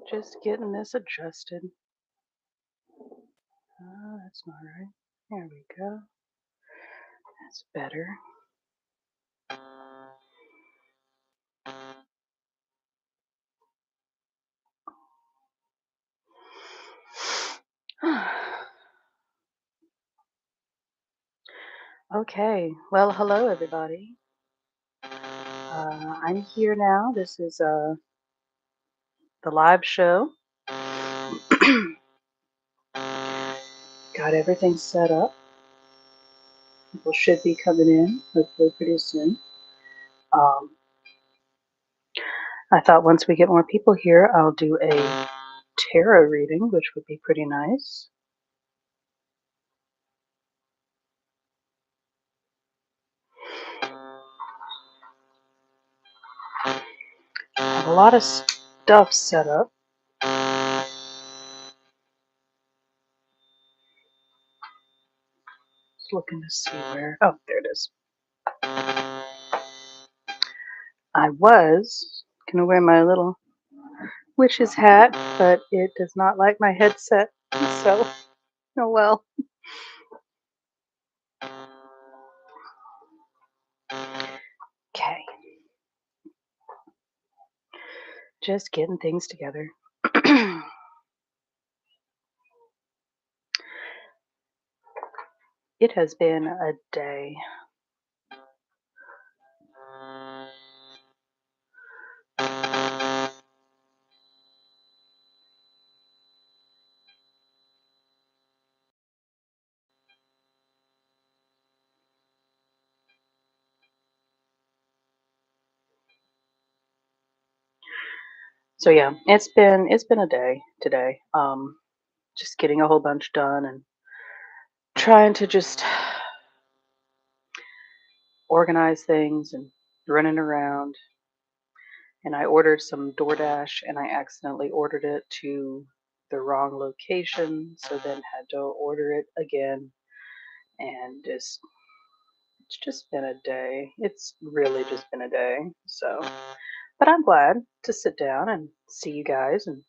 Just getting this adjusted. That's not right. There we go. That's better. Okay. Well, hello everybody. I'm here now. This is the live show. Got everything set up. People should be coming in hopefully pretty soon. Um, I thought once we get more people here, I'll do a tarot reading, which would be pretty nice. I have a lot of stuff set up. Just looking to see where. Oh, there it is. I was gonna wear my little witch's hat, but it does not like my headset, so oh well. Okay, just getting things together. It has been a day. So yeah, it's been a day today. Just getting a whole bunch done and trying to just organize things and running around. And I ordered some DoorDash and I accidentally ordered it to the wrong location, so then had to order it again. And it's just been a day. It's really just been a day. So, but I'm glad to sit down and see you guys and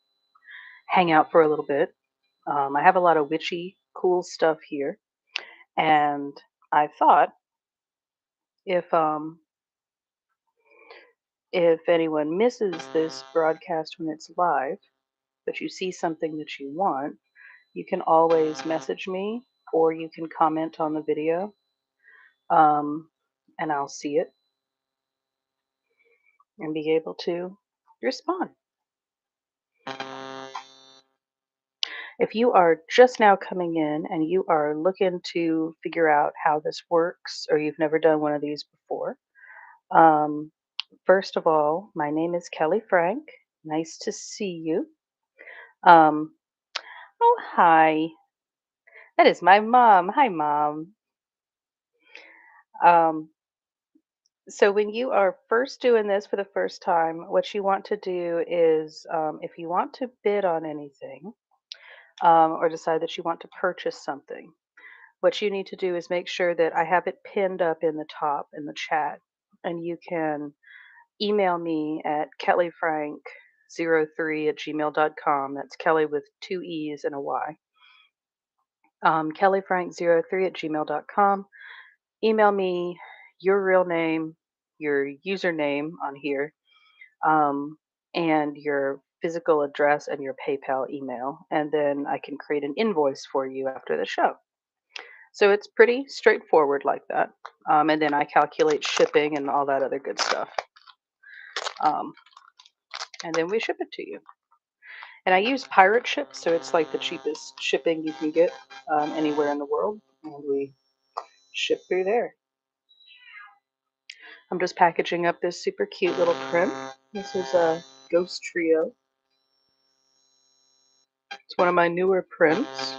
hang out for a little bit. I have a lot of witchy, cool stuff here, and I thought if um, if anyone misses this broadcast when it's live, but you see something that you want, you can always message me or you can comment on the video, um, and I'll see it and be able to respond. If you are just now coming in and you are looking to figure out how this works, or you've never done one of these before, um, first of all, my name is Kelly Frank. Nice to see you. Um, oh, hi. That is my mom. Hi, mom. Um, so, when you are first doing this for the first time, what you want to do is if you want to bid on anything or decide that you want to purchase something, what you need to do is make sure that I have it pinned up in the top in the chat, and you can email me at kellyfrank03@gmail.com. That's Kelly with two E's and a Y. kellyfrank03@gmail.com. Email me your real name, your username on here, um, and your physical address and your PayPal email, and then I can create an invoice for you after the show. So it's pretty straightforward like that. And then I calculate shipping and all that other good stuff. Um, and then we ship it to you. And I use pirate ship, so it's like the cheapest shipping you can get anywhere in the world. And we ship through there. I'm just packaging up this super cute little print. This is a Ghost Trio. It's one of my newer prints.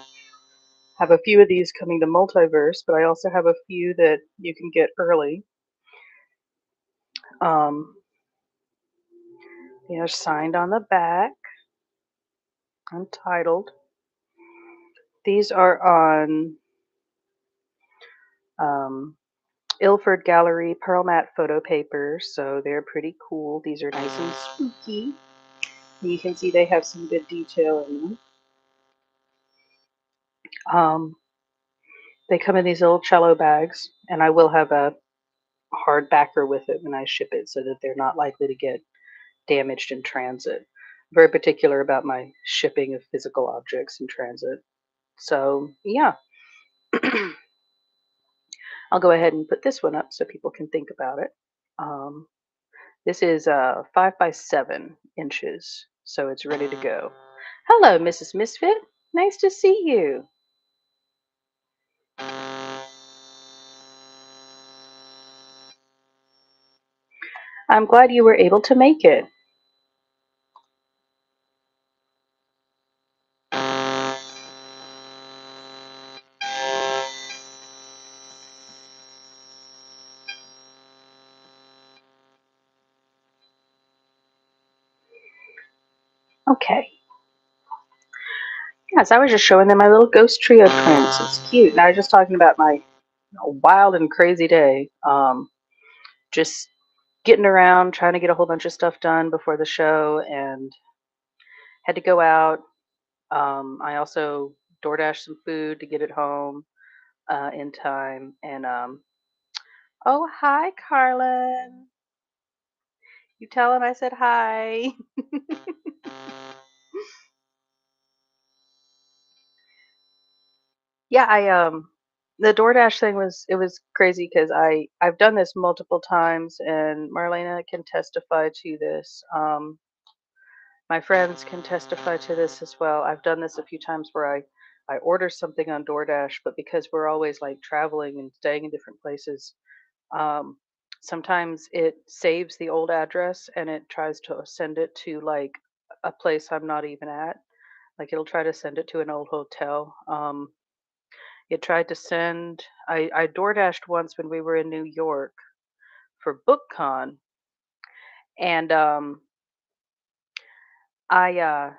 Have a few of these coming to Multiverse, but I also have a few that you can get early. They're signed on the back. Untitled. These are on um, Ilford Gallery Pearl Matte photo paper, so they're pretty cool. These are nice and spooky. You can see they have some good detail in them. They come in these little cello bags, and I will have a hard backer with it when I ship it so that they're not likely to get damaged in transit. Very particular about my shipping of physical objects in transit. So, yeah, I'll go ahead and put this one up so people can think about it. Um, this is 5 by 7 inches, so it's ready to go. Hello, Mrs. Misfit. Nice to see you. I'm glad you were able to make it. Okay. Yes, I was just showing them my little ghost trio prints. It's cute. And I was just talking about my wild and crazy day. Just getting around, trying to get a whole bunch of stuff done before the show, and had to go out. I also DoorDash some food to get it home in time. And oh, hi, Carlin. You tell him I said hi. Yeah, the DoorDash thing was crazy because I've done this multiple times, and Marlena can testify to this. My friends can testify to this as well. I've done this a few times where I order something on DoorDash, but because we're always like traveling and staying in different places, um, sometimes it saves the old address and it tries to send it to like a place I'm not even at. Like it'll try to send it to an old hotel. It tried to send. I DoorDashed once when we were in New York for BookCon, and I uh,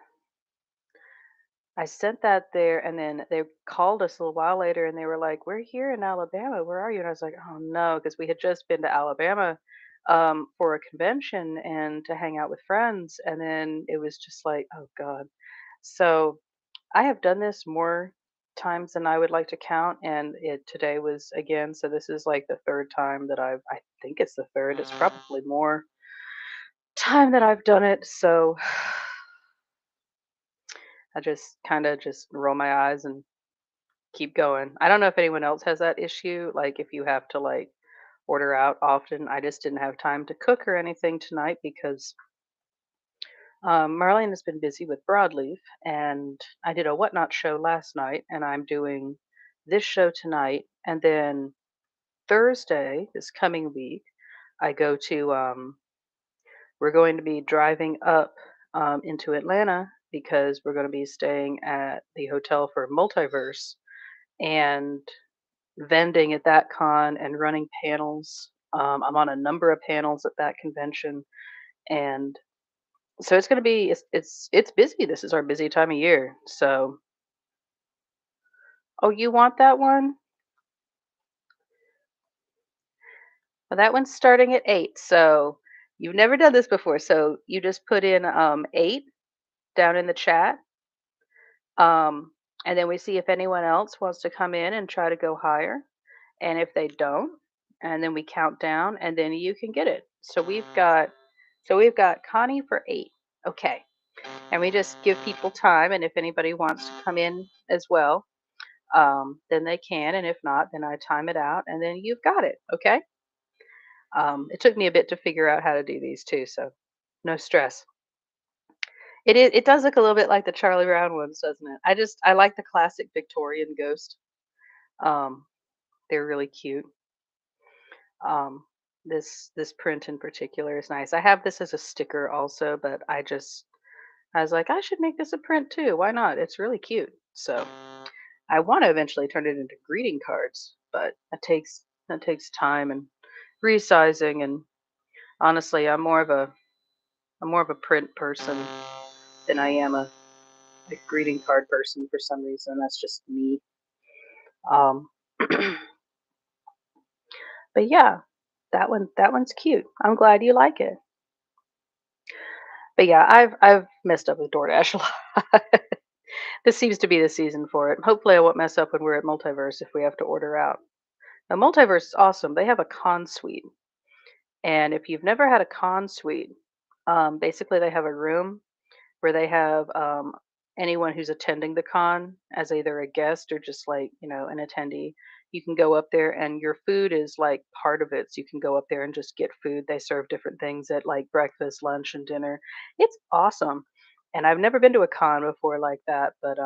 I sent that there, and then they called us a little while later, and they were like, "We're here in Alabama. Where are you?" And I was like, "Oh no," because we had just been to Alabama for a convention and to hang out with friends, and then it was just like, "Oh God." So I have done this more times than I would like to count, and it today was again. So this is like the third time that I think it's the third. It's probably more time that I've done it. So I just kind of just roll my eyes and keep going. I don't know if anyone else has that issue, like if you have to like order out often. I just didn't have time to cook or anything tonight because Marlene has been busy with Broadleaf, and I did a whatnot show last night, and I'm doing this show tonight, and then Thursday, this coming week, I go to. We're going to be driving up into Atlanta because we're going to be staying at the hotel for Multiverse and vending at that con and running panels. I'm on a number of panels at that convention, and so it's going to be it's busy. This is our busy time of year. So, oh, you want that one? Well, that one's starting at 8. So you've never done this before. So you just put in 8 down in the chat, um, and then we see if anyone else wants to come in and try to go higher. And if they don't, and then we count down, and then you can get it. So we've got Connie for 8. Okay. And we just give people time, and if anybody wants to come in as well, then they can, and if not, then I time it out, and then you've got it. Okay. It took me a bit to figure out how to do these too, so no stress. It does look a little bit like the Charlie Brown ones, doesn't it? I like the classic Victorian ghost. Um, they're really cute. Um, this print in particular is nice. I have this as a sticker also, but I was like, I should make this a print too. Why not? It's really cute. So I want to eventually turn it into greeting cards, but that takes time and resizing. And honestly, I'm more of a print person than I am a greeting card person for some reason. That's just me. Um, but yeah, that one's cute. I'm glad you like it. But yeah, I've messed up with DoorDash a lot. This seems to be the season for it. Hopefully, I won't mess up when we're at Multiverse if we have to order out. Now, Multiverse is awesome. They have a con suite, and if you've never had a con suite, basically they have a room where they have anyone who's attending the con as either a guest or just like an attendee. You can go up there, and your food is like part of it. So you can go up there and just get food. They serve different things at like breakfast, lunch, and dinner. It's awesome. And I've never been to a con before like that, but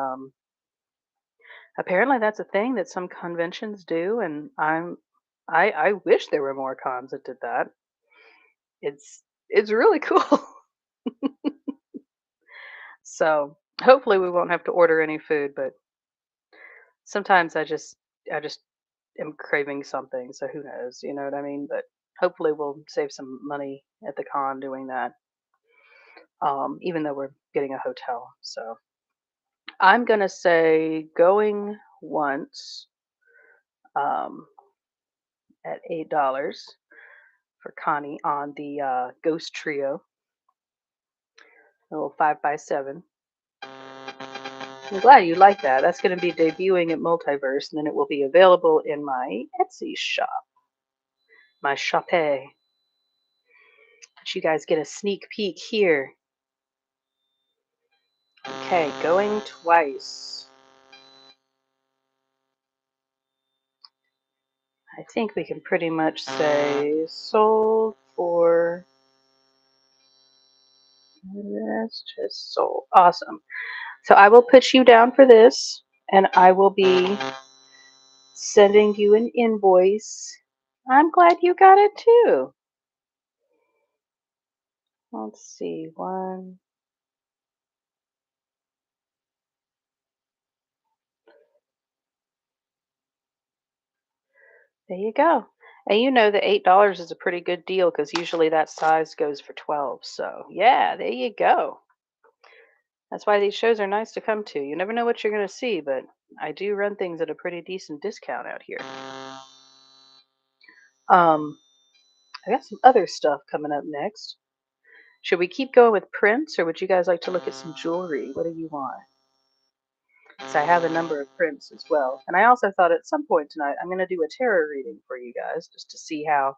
apparently that's a thing that some conventions do, and I wish there were more cons that did that. It's really cool. So hopefully we won't have to order any food, but sometimes I just am craving something, so who knows, you know what I mean? But hopefully we'll save some money at the con doing that. Even though we're getting a hotel. So I'm gonna say going once um at $8 for Connie on the Ghost Trio, a little 5x7. I'm glad you like that. That's going to be debuting at Multiverse, and then it will be available in my Etsy shop, my Shopee. Let you guys get a sneak peek here. Okay, going twice. I think we can pretty much say sold for. That's just sold. Awesome. So I will put you down for this, and I will be sending you an invoice. I'm glad you got it too. Let's see, one. There you go. And you know that $8 is a pretty good deal because usually that size goes for 12. So yeah, there you go. That's why these shows are nice to come to. You never know what you're going to see, but I do run things at a pretty decent discount out here. Um, I got some other stuff coming up next. Should we keep going with prints, or would you guys like to look at some jewelry? What do you want? So I have a number of prints as well. And I also thought at some point tonight I'm going to do a tarot reading for you guys just to see how,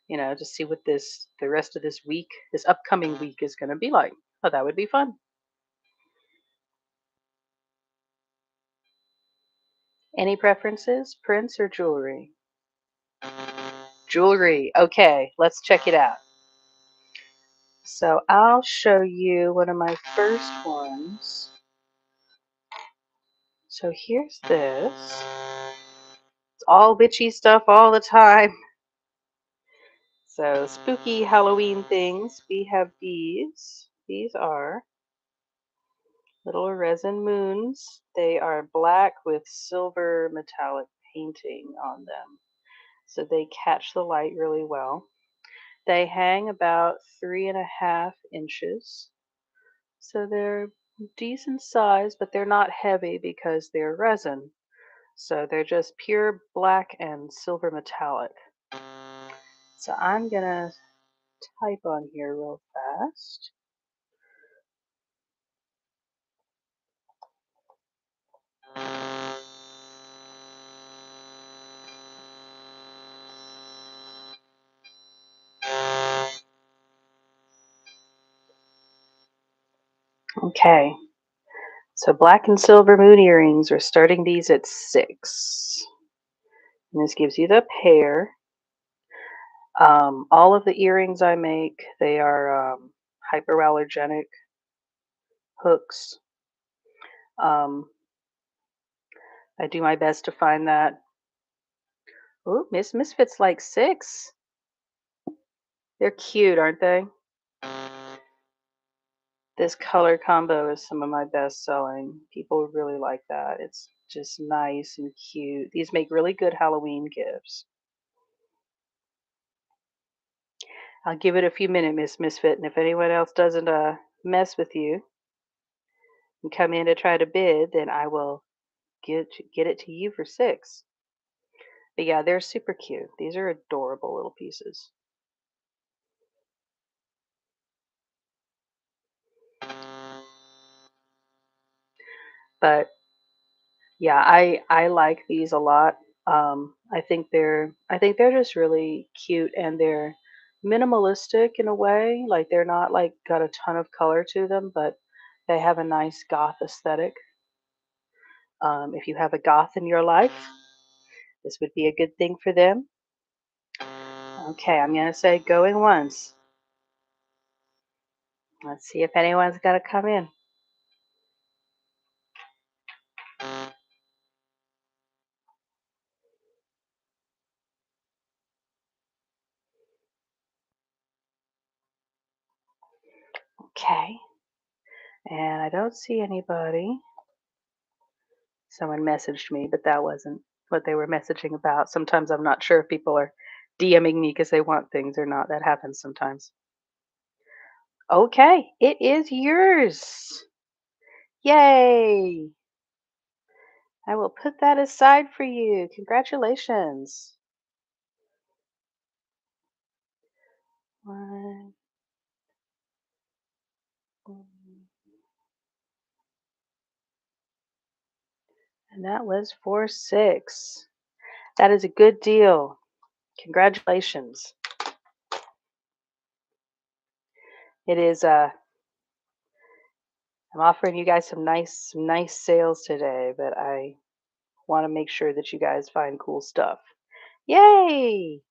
to see what the rest of this week, this upcoming week is going to be like. Oh, that would be fun. Any preferences, prints or jewelry? Jewelry. Okay, let's check it out. So I'll show you one of my first ones. So here's this. It's all witchy stuff all the time. So spooky Halloween things. We have these. These are little resin moons. They are black with silver metallic painting on them. So they catch the light really well. They hang about 3.5 inches. So they're decent size, but they're not heavy because they're resin. So they're just pure black and silver metallic. So I'm gonna type on here real fast. Okay, so black and silver moon earrings, we're starting these at 6. And this gives you the pair. All of the earrings I make, they are hyperallergenic hooks. I do my best to find that. Ooh, Miss Misfits like 6. They're cute, aren't they? This color combo is some of my best selling. People really like that. It's just nice and cute. These make really good Halloween gifts. I'll give it a few minutes, Miss Misfit, and if anyone else doesn't mess with you and come in to try to bid, then I will get it to you for 6. But yeah, they're super cute. These are adorable little pieces. But yeah, I like these a lot. I think they're just really cute, and they're minimalistic in a way. Like they're not like got a ton of color to them, but they have a nice goth aesthetic. If you have a goth in your life, this would be a good thing for them. Okay, I'm gonna say going once. Let's see if anyone's gonna come in. Okay, and I don't see anybody. Someone messaged me, but that wasn't what they were messaging about. Sometimes I'm not sure if people are DMing me because they want things or not. That happens sometimes. Okay, it is yours. Yay! I will put that aside for you. Congratulations. One, and that was for 6. That is a good deal. Congratulations. It is I'm offering you guys some nice sales today, but I want to make sure that you guys find cool stuff. Yay!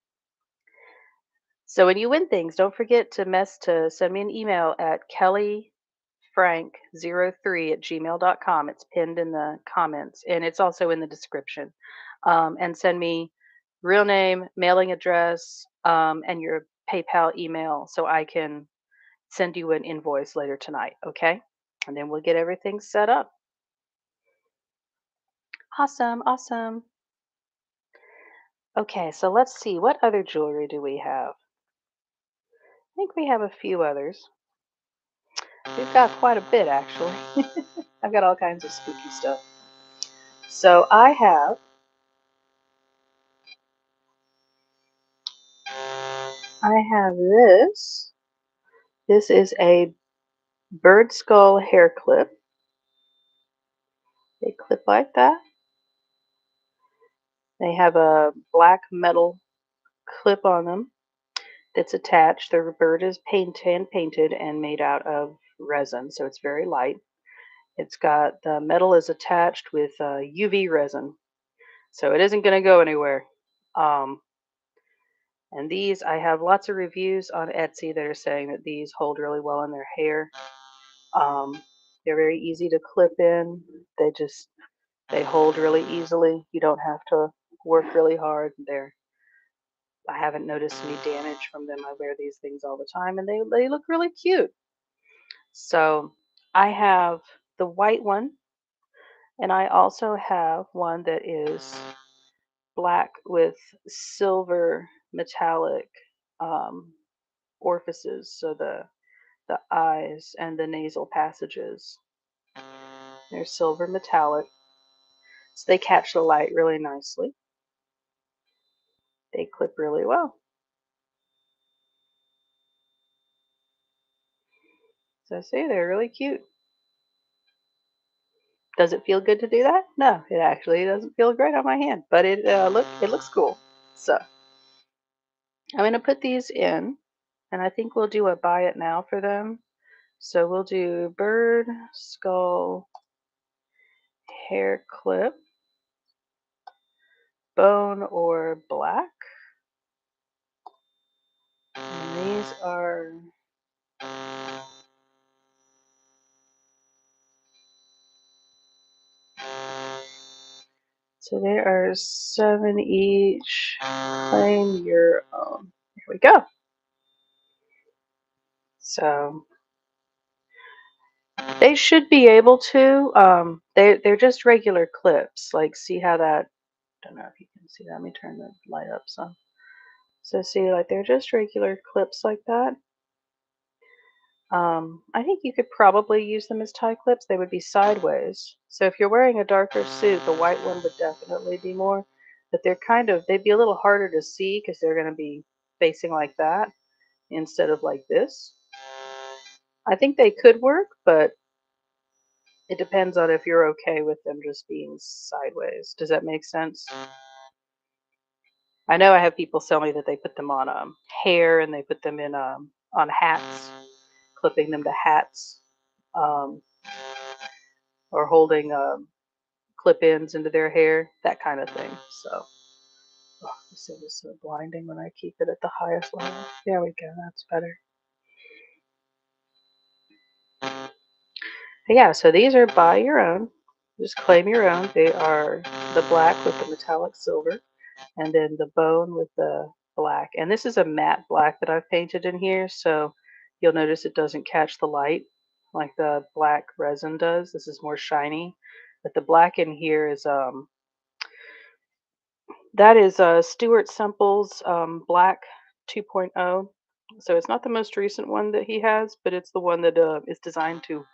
So when you win things, don't forget to send me an email at kellyfrank03@gmail.com. It's pinned in the comments and it's also in the description. And send me real name, mailing address, and your PayPal email so I can send you an invoice later tonight. Okay? And then we'll get everything set up. Awesome, awesome. Okay, so let's see. What other jewelry do we have? I think we have a few others. We've got quite a bit actually. I've got all kinds of spooky stuff. So I have this. This is a bird skull hair clip. They clip like that. They have a black metal clip on them that's attached. The bird is painted and made out of resin, so it's very light. It's got the metal is attached with UV resin, so it isn't going to go anywhere. Um, and these, I have lots of reviews on Etsy that are saying that these hold really well in their hair. Um, they're very easy to clip in. They just they hold really easily. You don't have to work really hard. I haven't noticed any damage from them. I wear these things all the time, and they look really cute. So I have the white one, and I also have one that is black with silver metallic um, orifices, so the eyes and the nasal passages. They're silver metallic, so they catch the light really nicely. They clip really well. So see, they're really cute. Does it feel good to do that? No, it actually doesn't feel great on my hand, but it looks cool. So I'm gonna put these in, and I think we'll do a buy it now for them. So we'll do bird skull hair clip, bone or black. And these are so they are 7 each. Claim your own. Here we go. So they should be able to. They're just regular clips. Like see how that. Don't know if you can see that. Let me turn the light up some. So see, like they're just regular clips like that. I think you could probably use them as tie clips. They would be sideways. So if you're wearing a darker suit, the white one would definitely be more. But they'd be a little harder to see because they're going to be facing like that instead of like this. I think they could work, but It depends on if you're okay with them just being sideways. Does that make sense? I know I have people tell me that they put them on hair and they put them in on hats, clipping them to hats, um, or holding clip-ins into their hair, that kind of thing. So, oh, this thing is so blinding when I keep it at the highest level. There we go, that's better. But yeah, so these are buy your own. Just claim your own. They are the black with the metallic silver, and then the bone with the black. And this is a matte black that I've painted in here, so you'll notice it doesn't catch the light like the black resin does. This is more shiny, but the black in here is that is Stuart Semple's black 2.0. So it's not the most recent one that he has, but it's the one that is designed to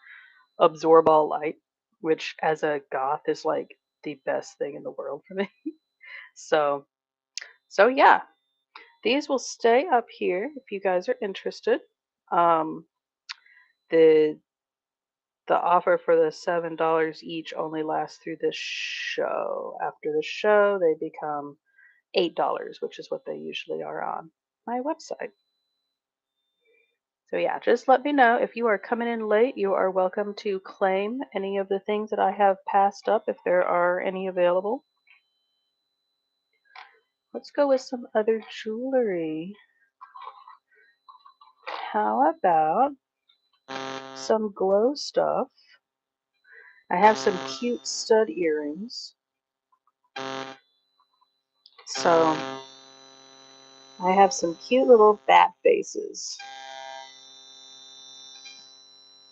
absorb all light, which as a goth is like the best thing in the world for me. So yeah, these will stay up here if you guys are interested. Um, the offer for the $7 each only lasts through this show. After the show, they become $8, which is what they usually are on my website. So yeah, just let me know if you are coming in late. You are welcome to claim any of the things that I have passed up if there are any available. Let's go with some other jewelry. How about some glow stuff? I have some cute stud earrings. So I have some cute little bat faces.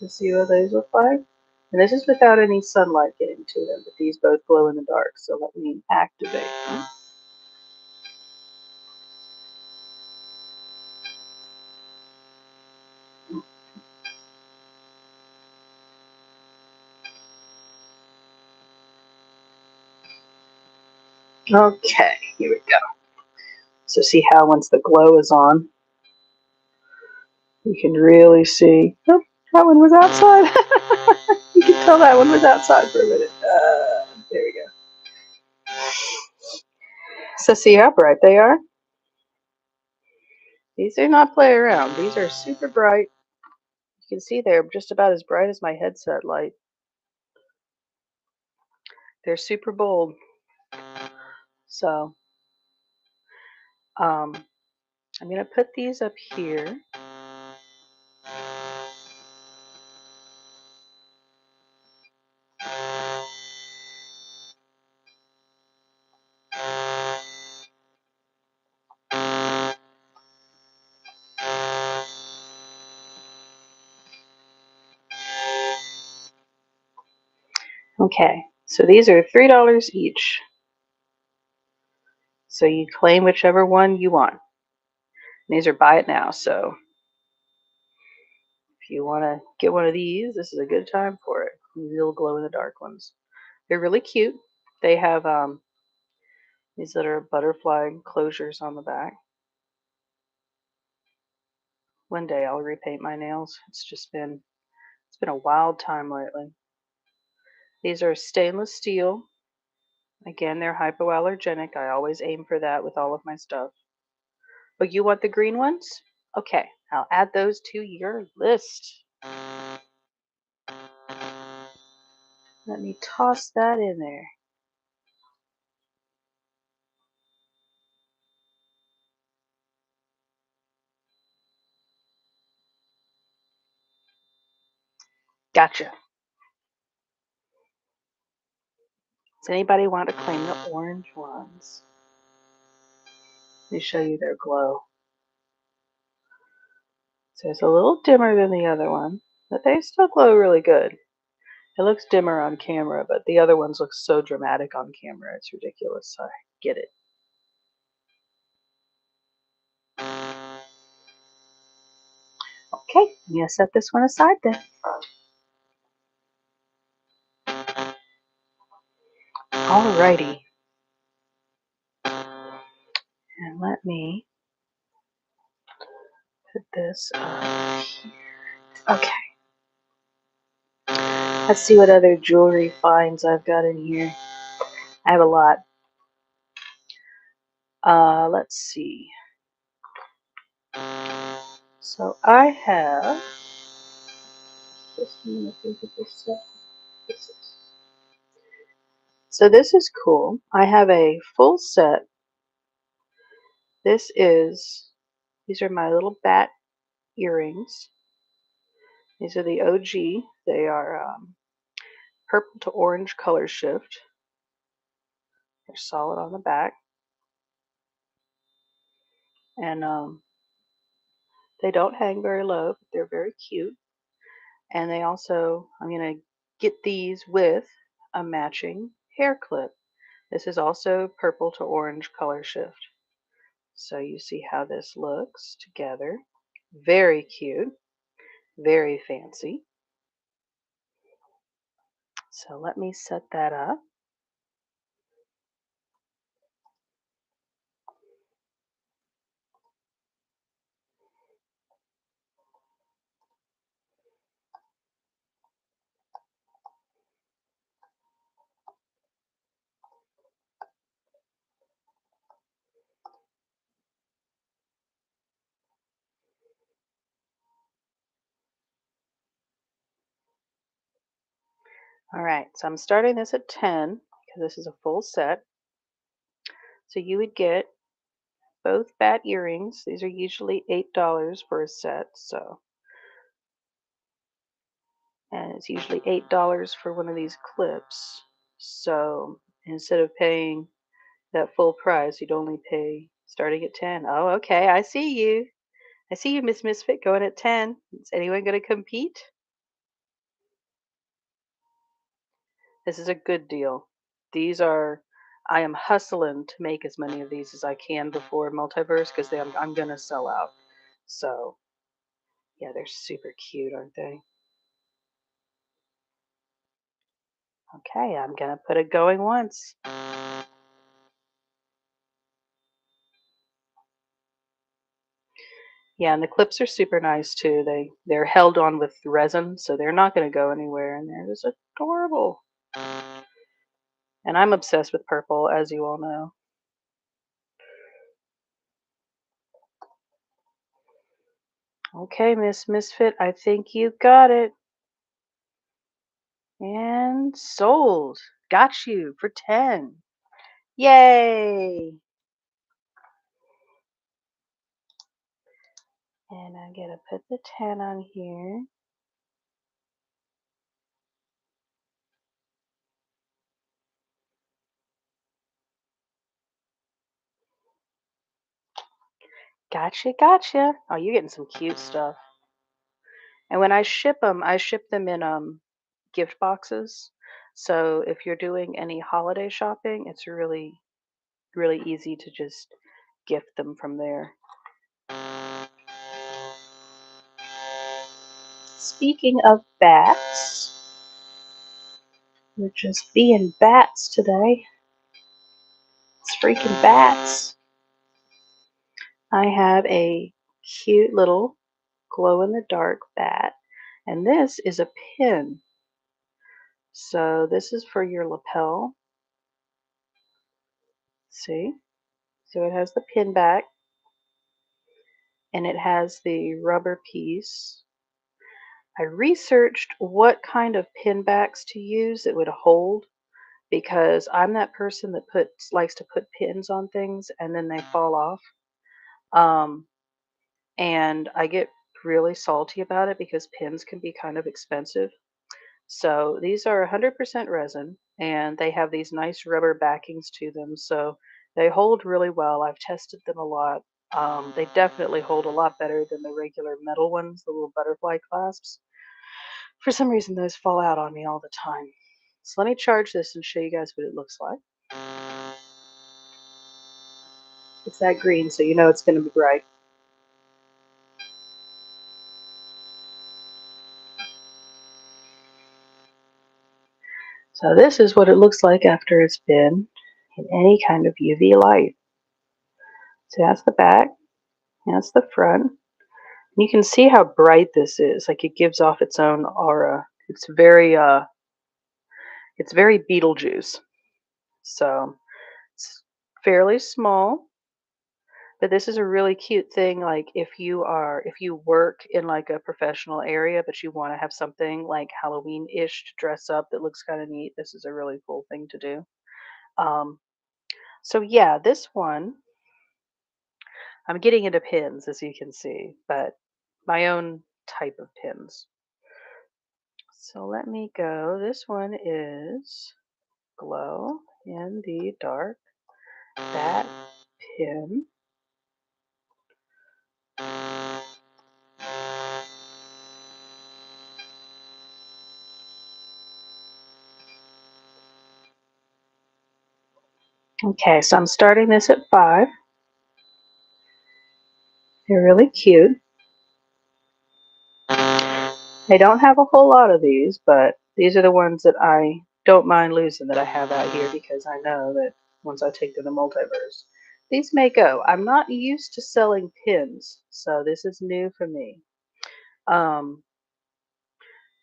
Let's see what those look like. And this is without any sunlight getting to them, but these both glow in the dark. So let me activate them. Okay, here we go. So see how once the glow is on, you can really see. Oh, that one was outside. You can tell that one was outside for a minute. There we go. So see how bright they are? These do not play around. These are super bright. You can see they're just about as bright as my headset light. They're super bold. So I'm going to put these up here. Okay, so these are $3 each. So you claim whichever one you want. These are buy it now, so if you want to get one of these, this is a good time for it. These little glow in the dark ones. They're really cute. They have these that are butterfly closures on the back. One day I'll repaint my nails. It's been a wild time lately. These are stainless steel. Again, they're hypoallergenic. I always aim for that with all of my stuff. But you want the green ones? Okay, I'll add those to your list. Let me toss that in there. Gotcha. Does anybody want to claim the orange ones? Let me show you their glow. So it's a little dimmer than the other one, but they still glow really good. It looks dimmer on camera, but the other ones look so dramatic on camera. It's ridiculous. I get it. Okay, I'm going to set this one aside then. Alrighty. And let me put this up here. Okay. Let's see what other jewelry finds I've got in here. I have a lot. Let's see. So I have. Just a minute, think of this set. So this is cool. I have a full set. These are my little bat earrings. These are the OG. They are purple to orange color shift. They're solid on the back. And they don't hang very low, but they're very cute. And they also, I'm going to get these with a matching hair clip. This is also purple to orange color shift. So you see how this looks together. Very cute, very fancy. So let me set that up. All right, so I'm starting this at 10 because this is a full set. So you would get both bat earrings. These are usually $8 for a set, so and it's usually $8 for one of these clips. So instead of paying that full price, you'd only pay starting at 10. Oh, okay, I see you. I see you, Miss Misfit, going at 10. Is anyone going to compete? This is a good deal. These are, I am hustling to make as many of these as I can before Multiverse because I'm going to sell out. So, yeah, they're super cute, aren't they? Okay, I'm going to put it going once. Yeah, and the clips are super nice too. They're held on with resin, so they're not going to go anywhere, and they're just adorable. And I'm obsessed with purple, as you all know. Okay, Miss Misfit, I think you got it. And sold. Got you for 10. Yay! And I'm going to put the 10 on here. Gotcha, gotcha. Oh, you're getting some cute stuff. And when I ship them in gift boxes. So if you're doing any holiday shopping, it's really, really easy to just gift them from there. Speaking of bats, we're just being bats today. It's freaking bats. I have a cute little glow in the dark bat, and this is a pin. So this is for your lapel. See? So it has the pin back and it has the rubber piece. I researched what kind of pin backs to use that would hold because I'm that person that likes to put pins on things and then they fall off. Um, and I get really salty about it because pins can be kind of expensive. So these are 100% resin and they have these nice rubber backings to them. So they hold really well. I've tested them a lot. They definitely hold a lot better than the regular metal ones, the little butterfly clasps. For some reason, those fall out on me all the time. So let me charge this and show you guys what it looks like. It's that green, so you know it's going to be bright. So this is what it looks like after it's been in any kind of UV light. So that's the back, that's the front. And you can see how bright this is. Like it gives off its own aura. It's very It's very Beetlejuice. So it's fairly small, but this is a really cute thing. Like if you work in like a professional area, but you want to have something like Halloween-ish to dress up that looks kind of neat, this is a really cool thing to do. Um, so yeah, this one, I'm getting into pins as you can see, but my own type of pins. So let me go. This one is glow in the dark. That pin. Okay, so I'm starting this at 5. They're really cute. I don't have a whole lot of these, but these are the ones that I don't mind losing that I have out here because I know that once I take to the multiverse, these may go. I'm not used to selling pins, so this is new for me. Um,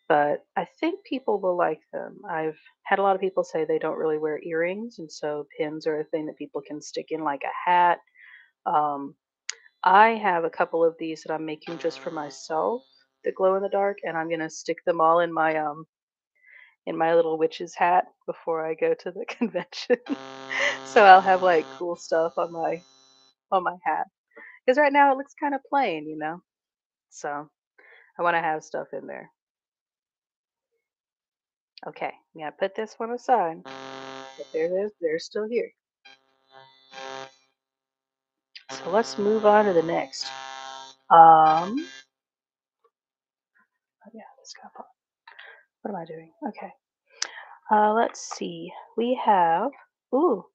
but I think people will like them. I've had a lot of people say they don't really wear earrings, and so pins are a thing that people can stick in like a hat. Um, I have a couple of these that I'm making just for myself that glow in the dark, and I'm gonna stick them all in my little witch's hat before I go to the convention. So I'll have like cool stuff on my hat. Because right now it looks kind of plain, you know. So I want to have stuff in there. Okay, I'm gonna put this one aside. But there it is, they're still here. So let's move on to the next. Oh yeah, this got pop. What am I doing? Okay. Let's see. We have. Ooh,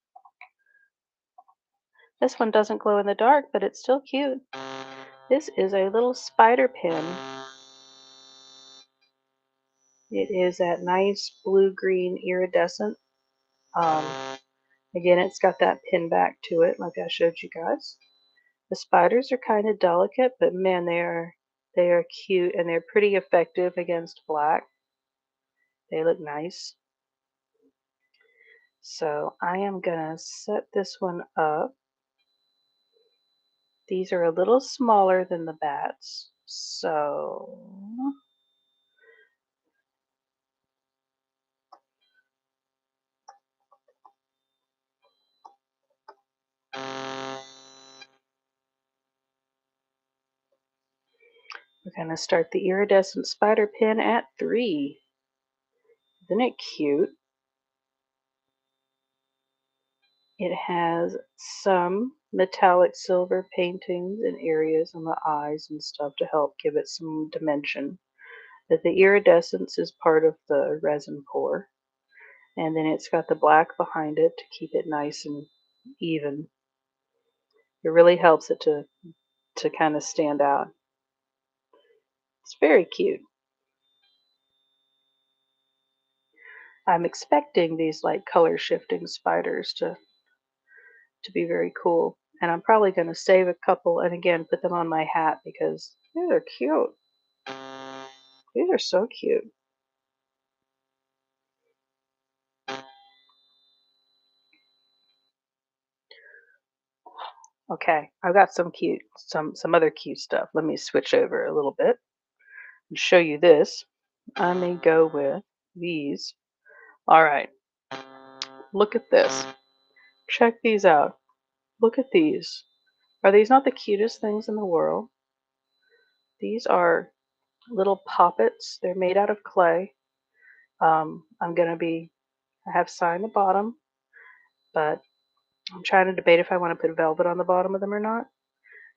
this one doesn't glow in the dark, but it's still cute. This is a little spider pin. It is that nice blue-green iridescent. Um, Again, it's got that pin back to it, like I showed you guys. The spiders are kind of delicate, but man, they are cute and they're pretty effective against black. They look nice. So I am gonna set this one up. These are a little smaller than the bats, so we're gonna start the iridescent spider pin at 3. Isn't it cute? It has some metallic silver paintings in areas on the eyes and stuff to help give it some dimension. But the iridescence is part of the resin pour. And then it's got the black behind it to keep it nice and even. It really helps it to kind of stand out. It's very cute. I'm expecting these like color shifting spiders to be very cool. And I'm probably going to save a couple and again put them on my hat because they're cute. These are so cute. Okay, I've got some other cute stuff. Let me switch over a little bit and show you this. I may go with these. All right, look at this. Check these out. Look at these. Are these not the cutest things in the world? These are little poppets. They're made out of clay. I'm gonna be. I have sign the bottom, but I'm trying to debate if I want to put velvet on the bottom of them or not.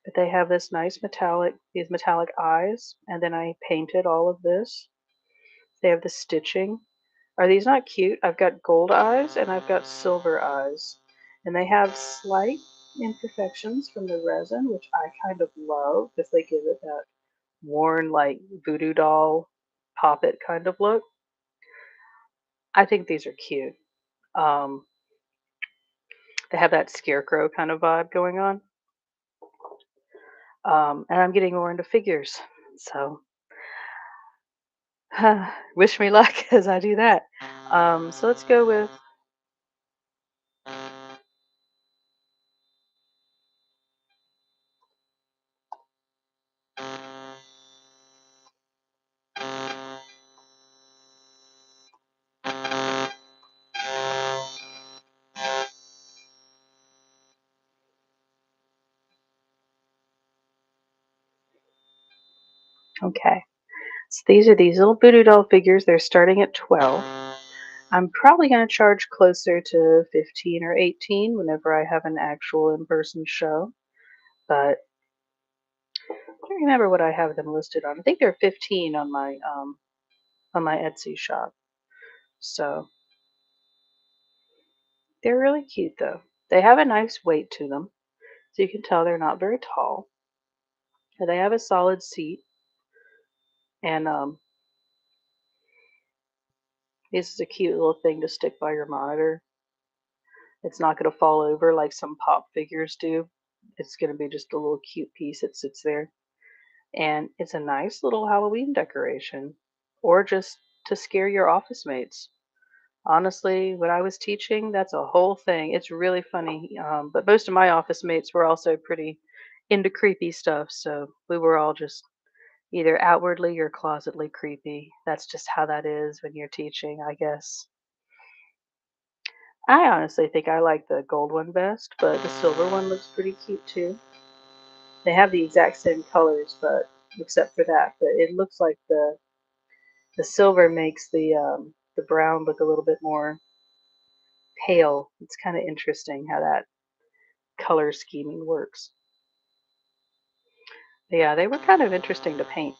But they have this nice these metallic eyes, and then I painted all of this. They have the stitching. Are these not cute? I've got gold eyes and I've got silver eyes. And they have slight imperfections from the resin, which I kind of love because they give it that worn, like voodoo doll pop it kind of look. I think these are cute. Um, they have that scarecrow kind of vibe going on. And I'm getting more into figures. So wish me luck as I do that. So let's go with okay. So these are these little voodoo doll figures. They're starting at 12. I'm probably going to charge closer to 15 or 18 whenever I have an actual in-person show. But I don't remember what I have them listed on. I think they're 15 on my Etsy shop. So they're really cute though. They have a nice weight to them, so you can tell they're not very tall. And they have a solid seat, and this is a cute little thing to stick by your monitor. It's not going to fall over like some pop figures do. It's going to be just a little cute piece that sits there. And it's a nice little Halloween decoration, or just to scare your office mates. Honestly, when I was teaching, that's a whole thing. It's really funny. But most of my office mates were also pretty into creepy stuff, so we were all just either outwardly or closetly creepy. That's just how that is when you're teaching, I guess. I honestly think I like the gold one best, but the silver one looks pretty cute too. They have the exact same colors, but except for that, but it looks like the silver makes the brown look a little bit more pale. It's kind of interesting how that color scheming works. But yeah, they were kind of interesting to paint.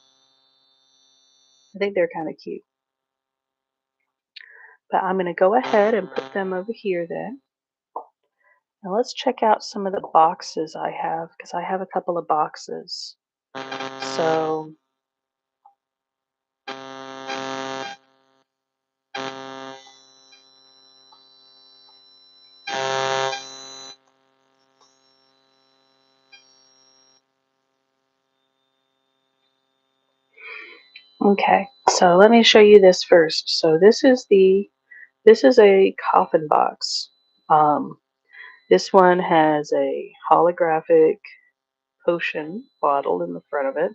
I think they're kind of cute. But I'm going to go ahead and put them over here then. Now let's check out some of the boxes I have because I have a couple of boxes. So, okay. So let me show you this first. So this is a coffin box. Um, this one has a holographic potion bottle in the front of it,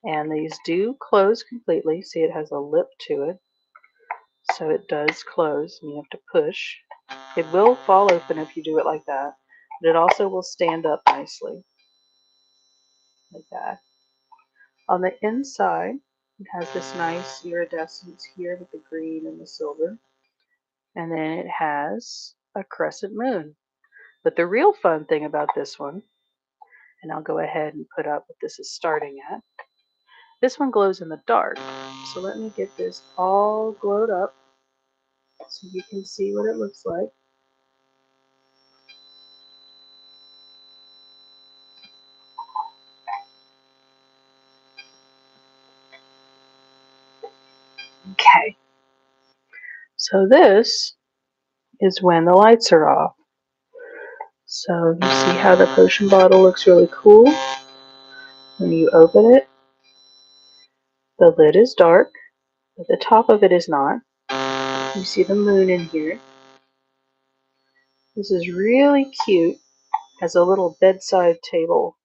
and these do close completely. See, it has a lip to it, so it does close, and you have to push. It will fall open if you do it like that, but it also will stand up nicely, like that. On the inside, it has this nice iridescence here with the green and the silver, and then it has a crescent moon. But the real fun thing about this one, and I'll go ahead and put up what this is starting at, this one glows in the dark. So let me get this all glowed up so you can see what it looks like. Okay, so this is when the lights are off. So you see how the potion bottle looks really cool? When you open it, the lid is dark, but the top of it is not. You see the moon in here. This is really cute as a little bedside table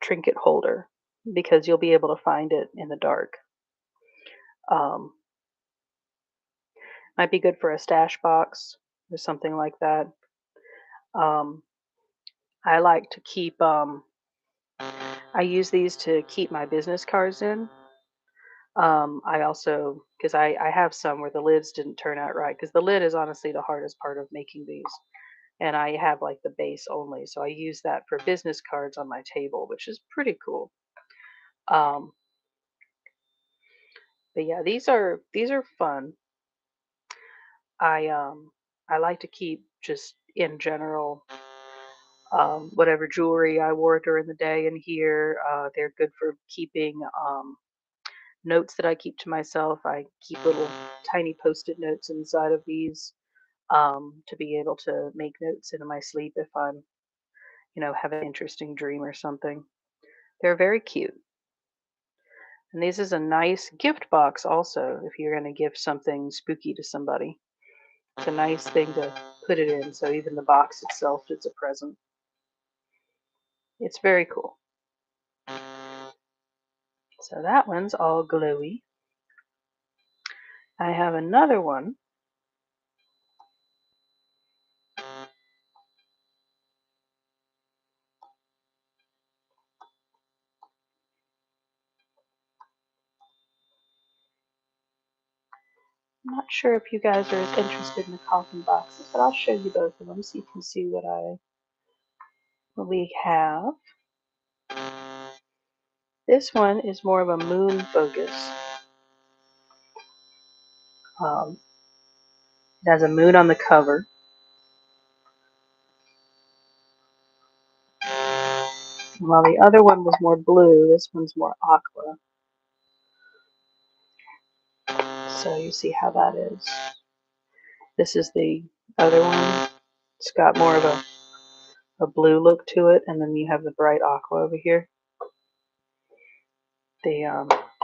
trinket holder because you'll be able to find it in the dark. Um, might be good for a stash box or something like that. Um, I like to keep, I use these to keep my business cards in. I also, because I have some where the lids didn't turn out right, because the lid is honestly the hardest part of making these. And I have like the base only, so I use that for business cards on my table, which is pretty cool. Um, but yeah, these are fun. I um I like to keep just in general whatever jewelry I wore during the day in here. They're good for keeping notes that I keep to myself. I keep little tiny post-it notes inside of these to be able to make notes in my sleep if I'm, have an interesting dream or something. They're very cute. And this is a nice gift box also if you're going to give something spooky to somebody. It's a nice thing to put it in, so even the box itself is a present. It's very cool. So that one's all glowy. I have another one. I'm not sure if you guys are as interested in the Coffin Boxes, but I'll show you both of them so you can see what we have. This one is more of a moon focus. It has a moon on the cover. While the other one was more blue, this one's more aqua. So you see how that is. This is the other one. It's got more of a blue look to it, and then you have the bright aqua over here. The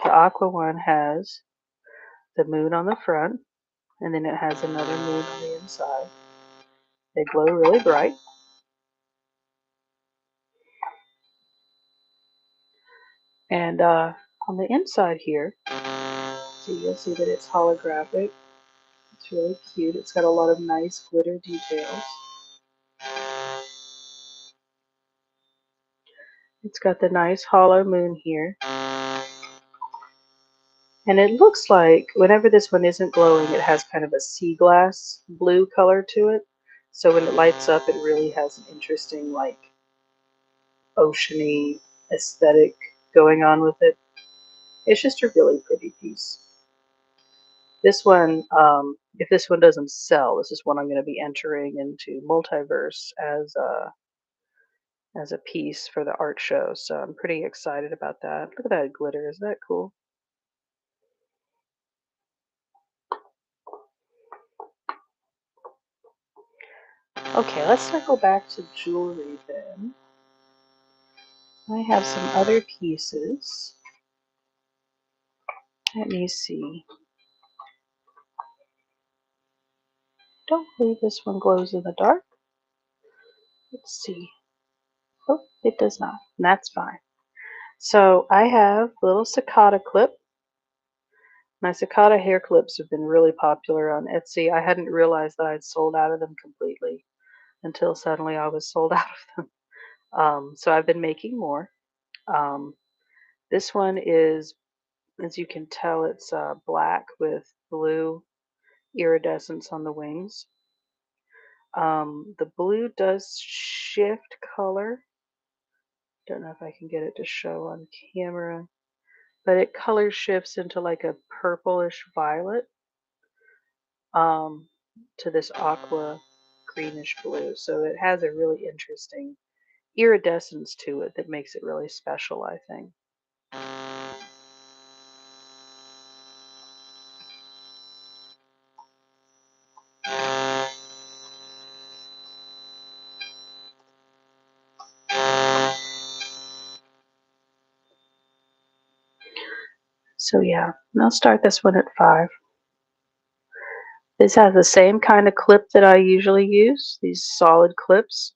aqua one has the moon on the front, and then it has another moon on the inside. They glow really bright. And on the inside here, so you'll see that it's holographic. It's really cute. It's got a lot of nice glitter details. It's got the nice hollow moon here. And it looks like whenever this one isn't glowing, it has kind of a sea glass blue color to it. So when it lights up, it really has an interesting, like, oceany aesthetic going on with it. It's just a really pretty piece. This one, if this one doesn't sell, this is one I'm going to be entering into Multiverse as a piece for the art show. So I'm pretty excited about that. Look at that glitter. Isn't that cool? Okay, let's circle back to jewelry then. I have some other pieces. Let me see. Don't believe this one glows in the dark. Let's see. Oh, it does not. And that's fine. So I have a little cicada clip. My cicada hair clips have been really popular on Etsy. I hadn't realized that I'd sold out of them completely until suddenly I was sold out of them. So I've been making more. Um, this one is, as you can tell, it's black with blue iridescence on the wings. The blue does shift color. Don't know if I can get it to show on camera, but it color shifts into like a purplish violet to this aqua greenish blue. So it has a really interesting iridescence to it that makes it really special, I think. So yeah, and I'll start this one at 5. This has the same kind of clip that I usually use, these solid clips.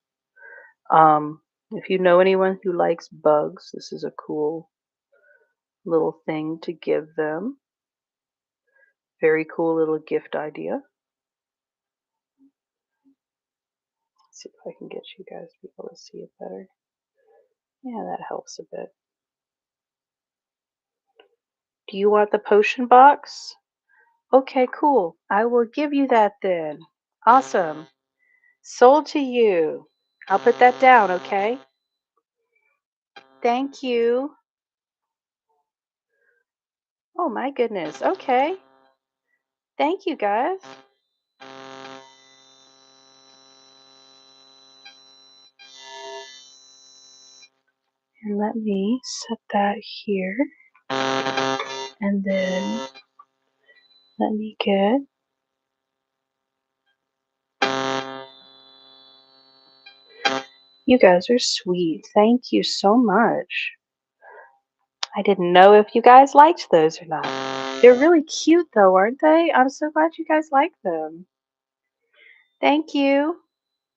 If you know anyone who likes bugs, this is a cool little thing to give them. Very cool little gift idea. Let's see if I can get you guys to be able to see it better. Yeah, that helps a bit. Do you want the potion box? Okay, cool. I will give you that then. Awesome. Sold to you. I'll put that down, okay? Thank you. Oh my goodness. Okay. Thank you guys. And let me set that here. And then let me get you guys are sweet. Thank you so much. I didn't know if you guys liked those or not. They're really cute though, aren't they? I'm so glad you guys like them. Thank you.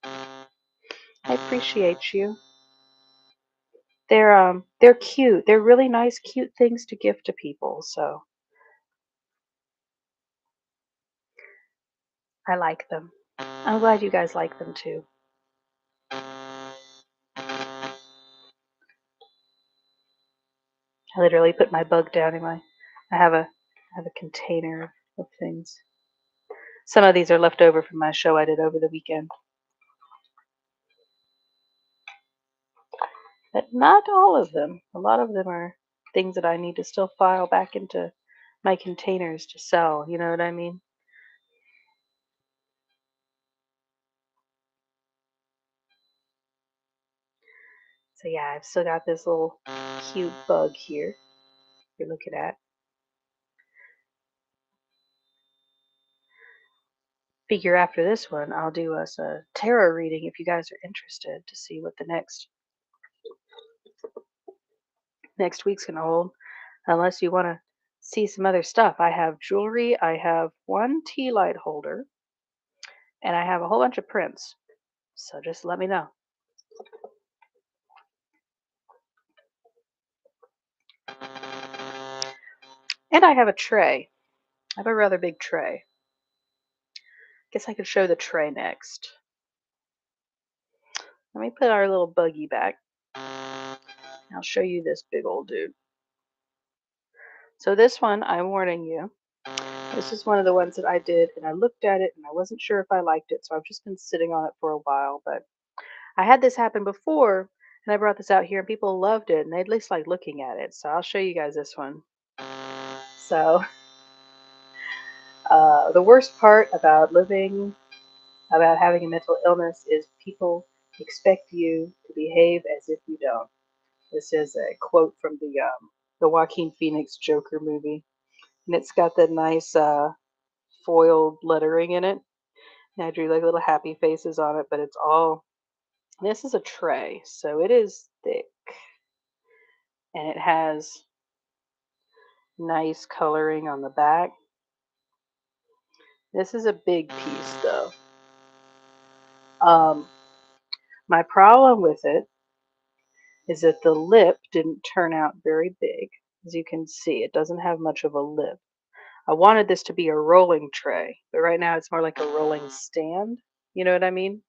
I appreciate you. They're cute. They're really nice, cute things to gift to people, so I like them. I'm glad you guys like them too. I literally put my bug down in my I have a container of things. Some of these are left over from my show I did over the weekend. But not all of them. A lot of them are things that I need to still file back into my containers to sell, you know what I mean? So yeah, I've still got this little cute bug here you're looking at. Figure after this one, I'll do us a tarot reading if you guys are interested to see what the next week's gonna hold. Unless you want to see some other stuff, I have jewelry. I have one tea light holder, and I have a whole bunch of prints. So just let me know. And I have a tray. I have a rather big tray. Guess I could show the tray next. Let me put our little buggy back. I'll show you this big old dude. So this one, I'm warning you, this is one of the ones that I did, and I looked at it, and I wasn't sure if I liked it, so I've just been sitting on it for a while. But I had this happen before, and I brought this out here, and people loved it, and they at least like looking at it. So I'll show you guys this one. So the worst part about having a mental illness is people expect you to behave as if you don't. This is a quote from the Joaquin Phoenix Joker movie, and it's got the nice foiled lettering in it. And I drew like little happy faces on it, but it's all. This is a tray, so it is thick, and it has nice coloring on the back. This is a big piece, though. Um, my problem with it is that the lip didn't turn out very big. As you can see, it doesn't have much of a lip. I wanted this to be a rolling tray, but right now it's more like a rolling stand. You know what I mean?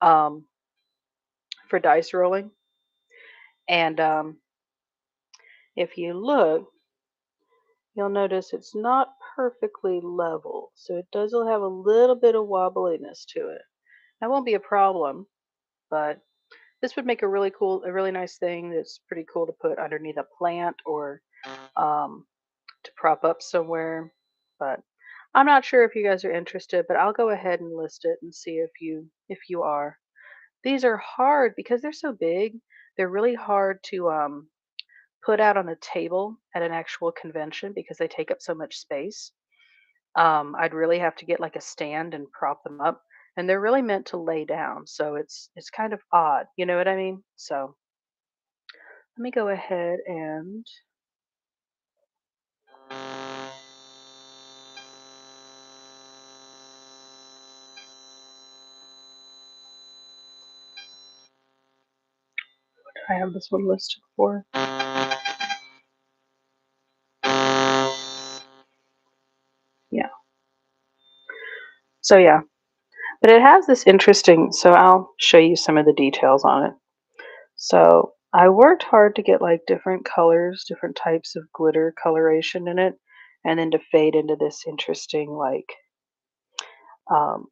Um, for dice rolling. And if you look, you'll notice it's not perfectly level. So it does have a little bit of wobbliness to it. That won't be a problem, but this would make a really nice thing that's pretty cool to put underneath a plant or um, to prop up somewhere. But I'm not sure if you guys are interested, but I'll go ahead and list it and see if you are. These are hard because they're so big. They're really hard to put out on a table at an actual convention because they take up so much space. I'd really have to get like a stand and prop them up, and they're really meant to lay down, so it's kind of odd. You know what I mean? So let me go ahead and I have this one listed for. Yeah. So yeah, but it has this interesting. So I'll show you some of the details on it. So I worked hard to get like different colors, different types of glitter coloration in it, and then to fade into this interesting like um,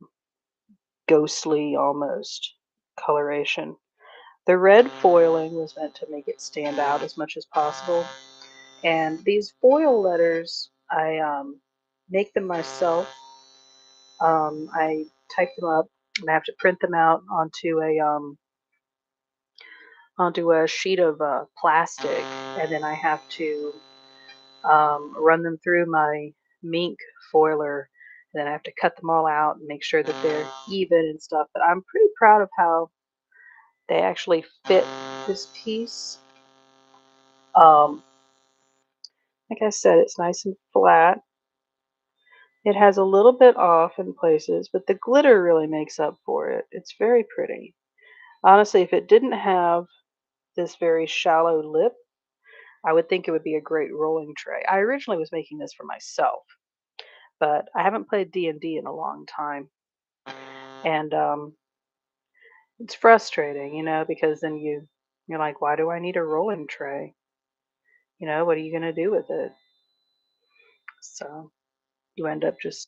ghostly almost coloration. The red foiling was meant to make it stand out as much as possible. And these foil letters, I make them myself. I type them up and I have to print them out onto a sheet of plastic, and then I have to run them through my mink foiler, and then I have to cut them all out and make sure that they're even and stuff. But I'm pretty proud of how they actually fit this piece. Um, Like I said, it's nice and flat. It has a little bit off in places, but the glitter really makes up for it. It's very pretty. Honestly, if it didn't have this very shallow lip, I would think it would be a great rolling tray. I originally was making this for myself, but I haven't played D&D in a long time. And it's frustrating, because then you're like, why do I need a rolling tray? What are you going to do with it? So you end up just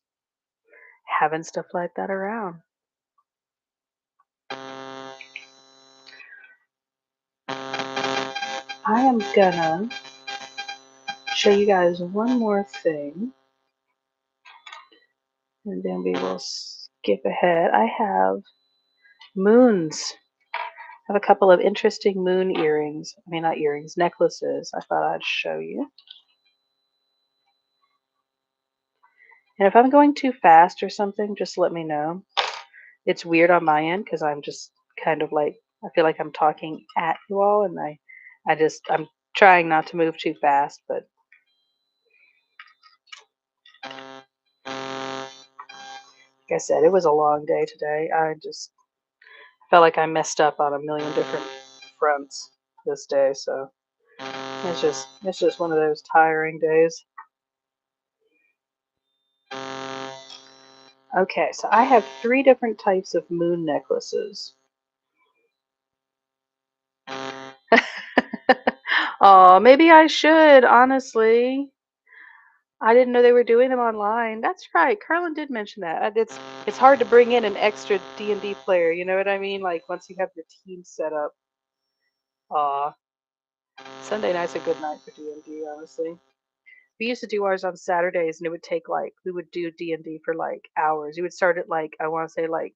having stuff like that around. I am gonna show you guys one more thing and then we will skip ahead. I have moons. I have a couple of interesting moon earrings. I mean, not earrings, necklaces. I thought I'd show you. And if I'm going too fast or something, just let me know. It's weird on my end because I'm just kind of like, I feel like I'm talking at you all, and I'm trying not to move too fast, but like I said, it was a long day today. I just felt like I messed up on a million different fronts this day, so it's just one of those tiring days. Okay, so I have 3 different types of moon necklaces. Oh, maybe I should, honestly. I didn't know they were doing them online. That's right. Carlin did mention that. It's hard to bring in an extra D&D player, you know what I mean? Like once you have your team set up. Aw. Sunday night's a good night for D&D, honestly. We used to do ours on Saturdays, and it would take like we would do D&D for like hours. We would start at like I want to say like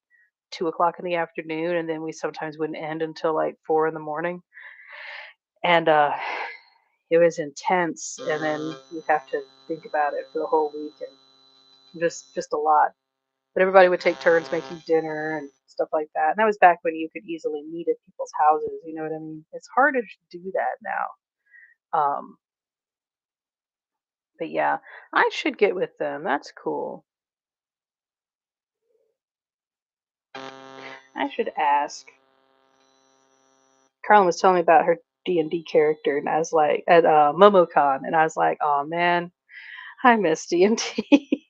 2 o'clock in the afternoon, and then we sometimes wouldn't end until like 4 in the morning. And it was intense. And then you have to think about it for the whole week, and just a lot. But everybody would take turns making dinner and stuff like that. And that was back when you could easily meet at people's houses. You know what I mean? It's harder to do that now. But yeah, I should get with them. That's cool. I should ask. Carlin was telling me about her D&D character, and I was like at MomoCon, and I was like, oh man, I miss D&D.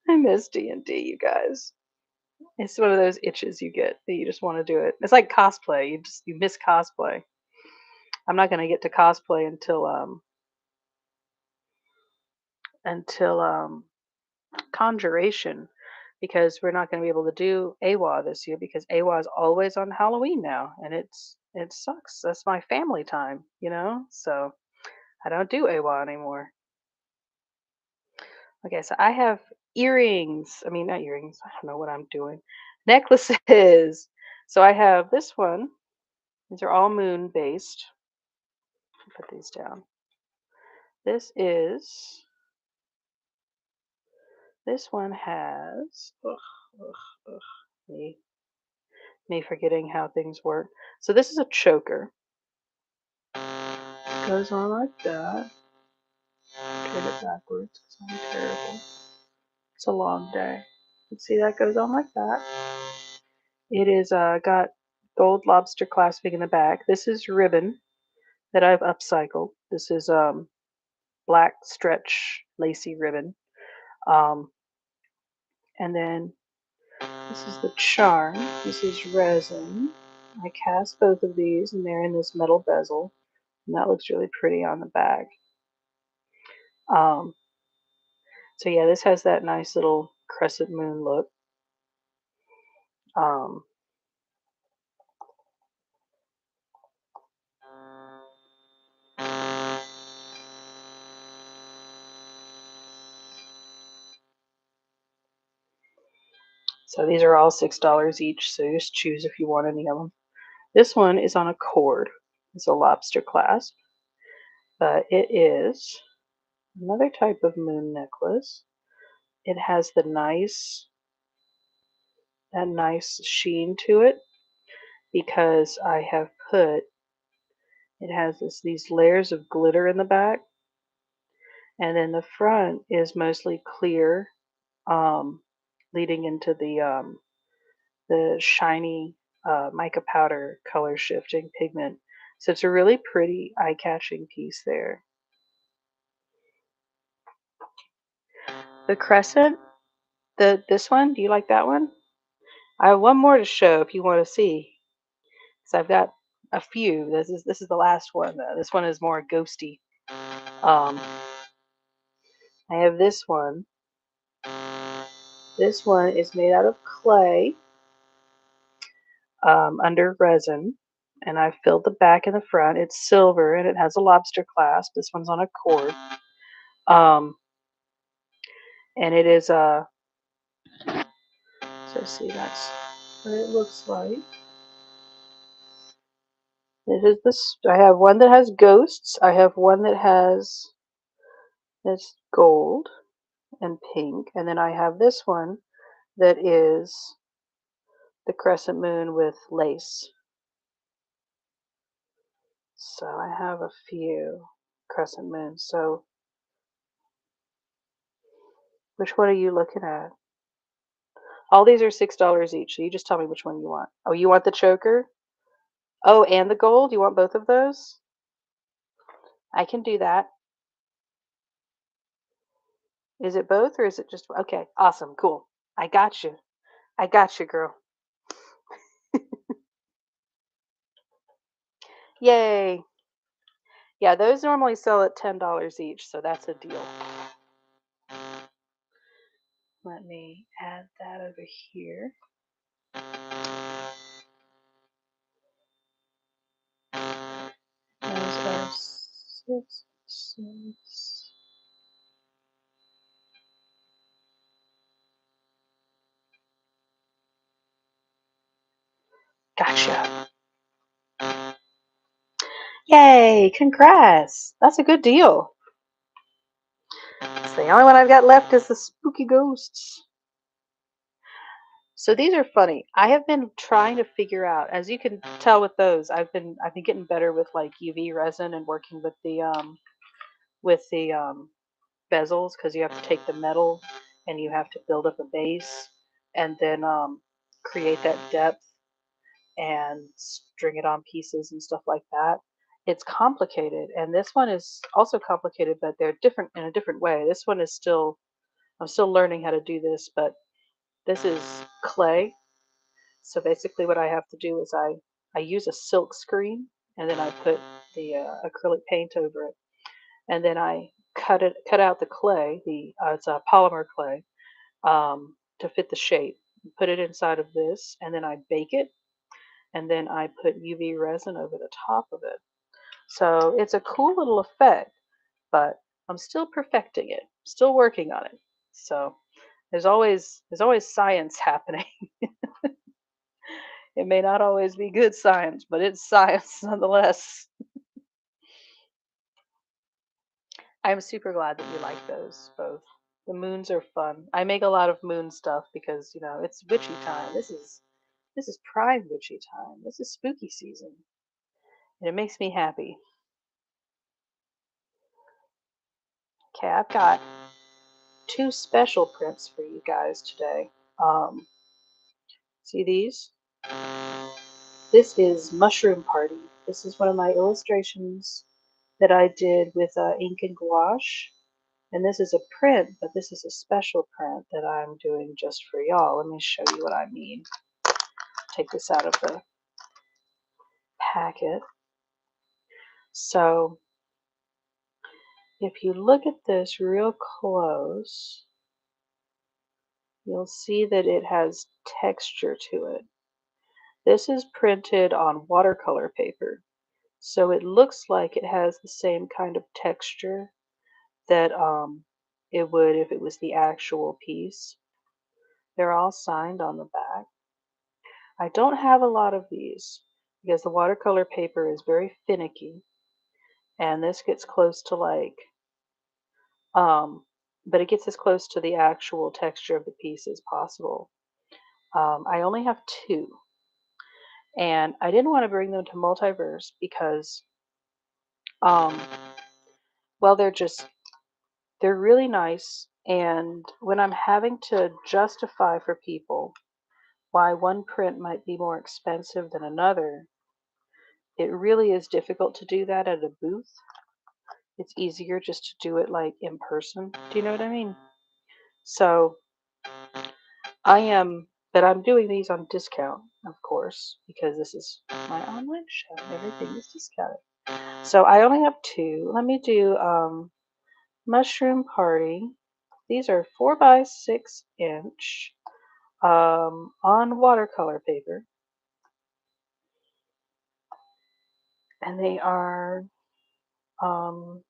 I miss D&D, you guys. It's one of those itches you get that you just want to do it. It's like cosplay. You miss cosplay. I'm not gonna get to cosplay until Conjuration, because we're not gonna be able to do AWA this year because AWA is always on Halloween now, and it sucks. That's my family time. So I don't do AWA anymore. Okay, so I have earrings. I mean, not earrings. I don't know what I'm doing. Necklaces. So I have this one. These are all moon based. Put these down. This is this one has me me forgetting how things work. So this is a choker. It goes on like that. Turn it backwards because I'm terrible. It's a long day. Let's see, that goes on like that. It is got gold lobster clasping in the back. This is ribbon that I've upcycled. This is black stretch lacy ribbon. Um, and then this is the charm. This is resin. I cast both of these, and they're in this metal bezel, and that looks really pretty on the back. Um, so yeah, this has that nice little crescent moon look. Um, so these are all $6 each. So just choose if you want any of them. This one is on a cord. It's a lobster clasp, but it is another type of moon necklace. It has that nice sheen to it because I have put It has these layers of glitter in the back, and then the front is mostly clear, um, leading into the shiny mica powder color shifting pigment. So it's a really pretty eye-catching piece there. The crescent, this one, do you like that one? I have one more to show if you want to see. So I've got a few. This is the last one. This one is more ghosty. Um, I have this one. This one is made out of clay under resin, and I filled the back and the front. It's silver and it has a lobster clasp. This one's on a cord, um, and it is a. So see, that's what it looks like. This is this. I have one that has ghosts. I have one that has this gold and pink, and then I have this one that is the crescent moon with lace. So I have a few crescent moons. So which one are you looking at? All these are $6 each. So you just tell me which one you want. Oh, you want the choker? Oh, and the gold? You want both of those? I can do that. Is it both or is it just okay? Awesome, cool. I got you. I got you, girl. Yay. Yeah, those normally sell at $10 each, so that's a deal. Let me add that over here. Those are six. Gotcha. Yay, congrats. That's a good deal. So the only one I've got left is the spooky ghosts. So these are funny. I have been trying to figure out, as you can tell with those, I've been getting better with like UV resin and working with the bezels because you have to take the metal and you have to build up a base and then create that depth and string it on pieces and stuff like that. It's complicated, and this one is also complicated, but they're different in a different way. This one is still, I'm still learning how to do this, but this is clay. So basically, what I have to do is I use a silk screen, and then I put the acrylic paint over it, and then I cut out the clay. The it's a polymer clay to fit the shape. Put it inside of this, and then I bake it, and then I put UV resin over the top of it. So it's a cool little effect, but I'm still perfecting it, still working on it. So there's always science happening. It may not always be good science, but it's science nonetheless. I'm super glad that you like those both. The moons are fun. I make a lot of moon stuff because, it's witchy time. This is prime witchy time. This is spooky season. And it makes me happy. Okay, I've got two special prints for you guys today. Um, See these? This is Mushroom Party. This is one of my illustrations that I did with ink and gouache. And this is a print, but this is a special print that I'm doing just for y'all. Let me show you what I mean. Take this out of the packet. So if you look at this real close, you'll see that it has texture to it. This is printed on watercolor paper. So it looks like it has the same kind of texture that it would if it was the actual piece. They're all signed on the back. I don't have a lot of these because the watercolor paper is very finicky, and this gets close to like, um, but it gets as close to the actual texture of the piece as possible. I only have two, and I didn't want to bring them to Multiverse because Um, well, they're really nice. And when I'm having to justify for people why one print might be more expensive than another, it really is difficult to do that at a booth. It's easier just to do it like in person. Do you know what I mean? So but I'm doing these on discount, of course, because this is my online show. Everything is discounted. So I only have two. Let me do Mushroom Party. These are 4 by 6 inch on watercolor paper, and they are um,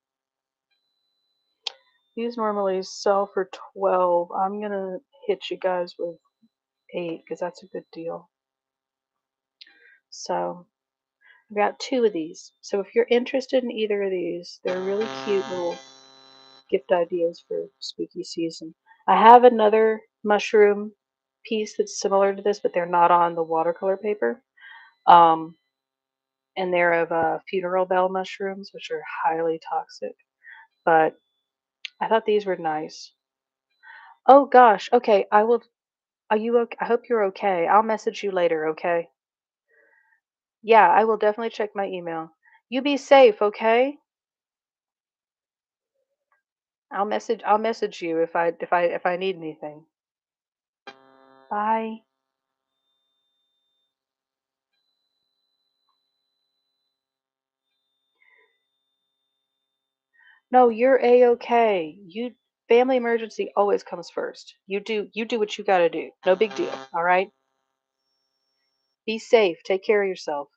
these normally sell for 12. I'm gonna hit you guys with 8 because that's a good deal. So I've got two of these. So if you're interested in either of these, they're really cute little gift ideas for spooky season. I have another mushroom piece that's similar to this, but they're not on the watercolor paper. Um, and they're of funeral bell mushrooms, which are highly toxic. But I thought these were nice. Oh gosh, okay. I will. Are you okay? I hope you're okay. I'll message you later, okay? Yeah, I will definitely check my email. You be safe, okay? I'll message you if I need anything. Bye. No, you're a-okay. You family emergency always comes first. You do what you gotta do. No big deal. All right? Be safe. Take care of yourself.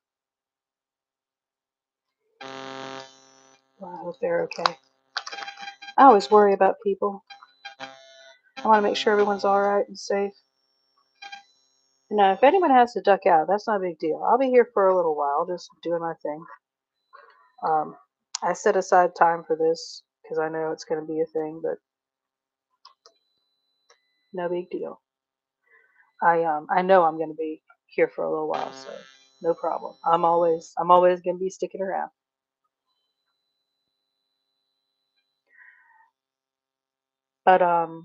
Well, I hope they're okay. I always worry about people. I want to make sure everyone's all right and safe. Now, if anyone has to duck out, that's not a big deal. I'll be here for a little while, just doing my thing. Um, I set aside time for this because I know it's going to be a thing, but no big deal. I know I'm going to be here for a little while, so no problem. I'm always going to be sticking around. But oh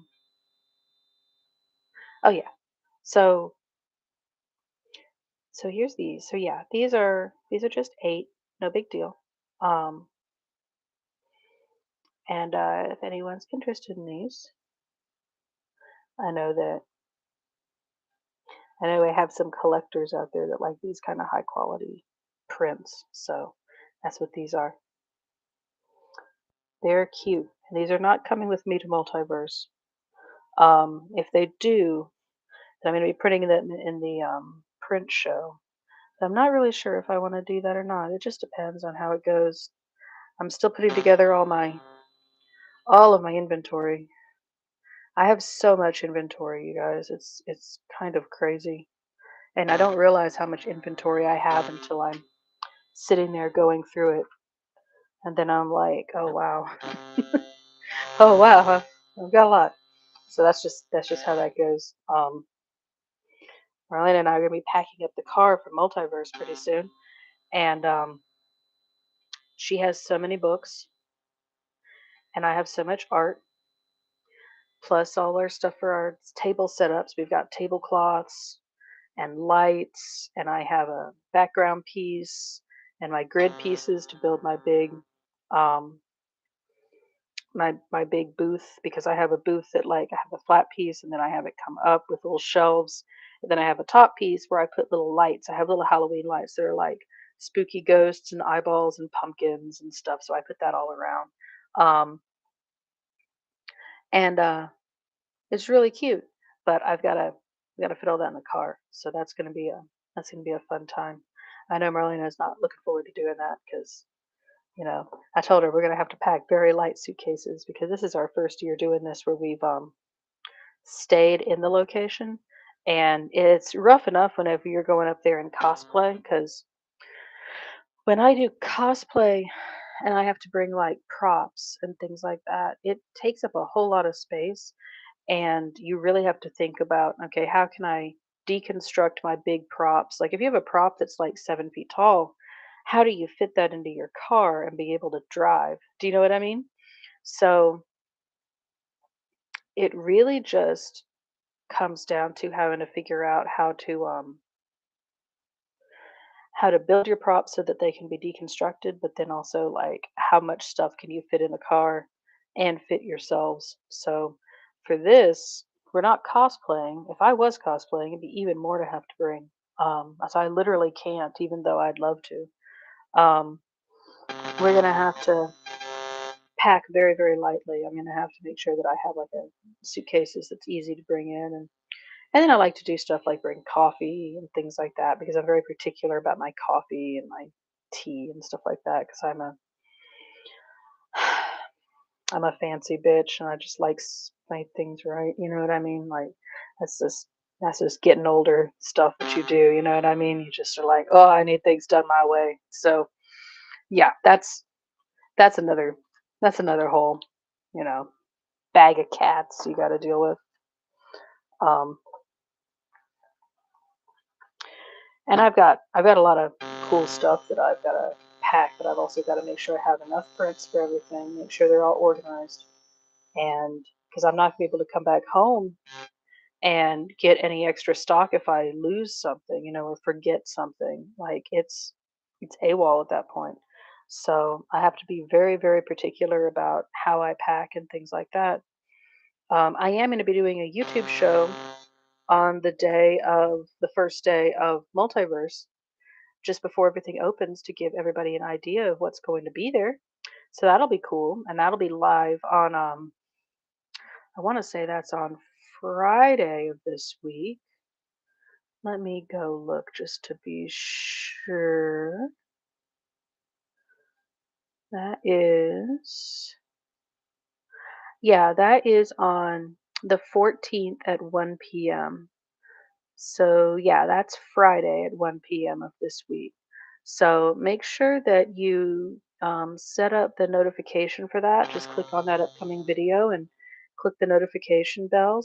yeah. So so here's these. So yeah, these are just 8, no big deal. Um, and if anyone's interested in these, I know that I know I have some collectors out there that like these kind of high quality prints. So that's what these are. They're cute. And these are not coming with me to Multiverse. If they do, then I'm going to be printing them in the print show. But I'm not really sure if I want to do that or not. It just depends on how it goes. I'm still putting together all of my inventory. I have so much inventory, you guys. It's kind of crazy. And I don't realize how much inventory I have until I'm sitting there going through it. And then I'm like, oh wow. Oh wow, huh? I've got a lot. So that's just how that goes. Marlene and I are gonna be packing up the car for Multiverse pretty soon. And she has so many books and I have so much art, plus all our stuff for our table setups. We've got tablecloths and lights, and I have a background piece and my grid pieces to build um my big booth, because I have a booth that like I have a flat piece and then I have it come up with little shelves. And then I have a top piece where I put little lights. I have little Halloween lights that are like spooky ghosts and eyeballs and pumpkins and stuff. So I put that all around. Um and It's really cute. But I've gotta fit all that in the car. So that's gonna be a fun time. I know Marlena's not looking forward to doing that because I told her we're gonna have to pack very light suitcases because this is our first year doing this where we've stayed in the location, and it's rough enough whenever you're going up there in cosplay. Because when I do cosplay and I have to bring like props and things like that, it takes up a whole lot of space, and you really have to think about, okay, how can I deconstruct my big props? Like if you have a prop that's like 7 feet tall, how do you fit that into your car and be able to drive? Do you know what I mean? So it really just comes down to having to figure out how to build your props so that they can be deconstructed, but then also like how much stuff can you fit in the car and fit yourselves. So for this, we're not cosplaying. If I was cosplaying, it'd be even more to have to bring. So I literally can't, even though I'd love to. Um, we're gonna have to pack very, very lightly. I'm gonna have to make sure that I have like a suitcases that's easy to bring in, and then I like to do stuff like bring coffee and things like that because I'm very particular about my coffee and my tea and stuff like that because I'm a fancy bitch and I just like my things right. You know what I mean? Like that's just that's just getting older stuff that you do. You know what I mean? You just are like, oh, I need things done my way. So yeah, that's another that's another whole you know bag of cats you got to deal with. Um, and I've got a lot of cool stuff that I've got to pack, but I've also got to make sure I have enough prints for everything, make sure they're all organized, and because I'm not gonna be able to come back home and get any extra stock if I lose something, or forget something. Like it's AWOL at that point. So I have to be very, very particular about how I pack and things like that. I am going to be doing a YouTube show on the first day of Multiverse, just before everything opens to give everybody an idea of what's going to be there. So that'll be cool, and that'll be live on I want to say that's on Friday of this week. Let me go look just to be sure. That is that is on the 14th at 1 p.m. So yeah, that's Friday at 1 p.m. of this week. So make sure that you set up the notification for that. Just click on that upcoming video and click the notification bell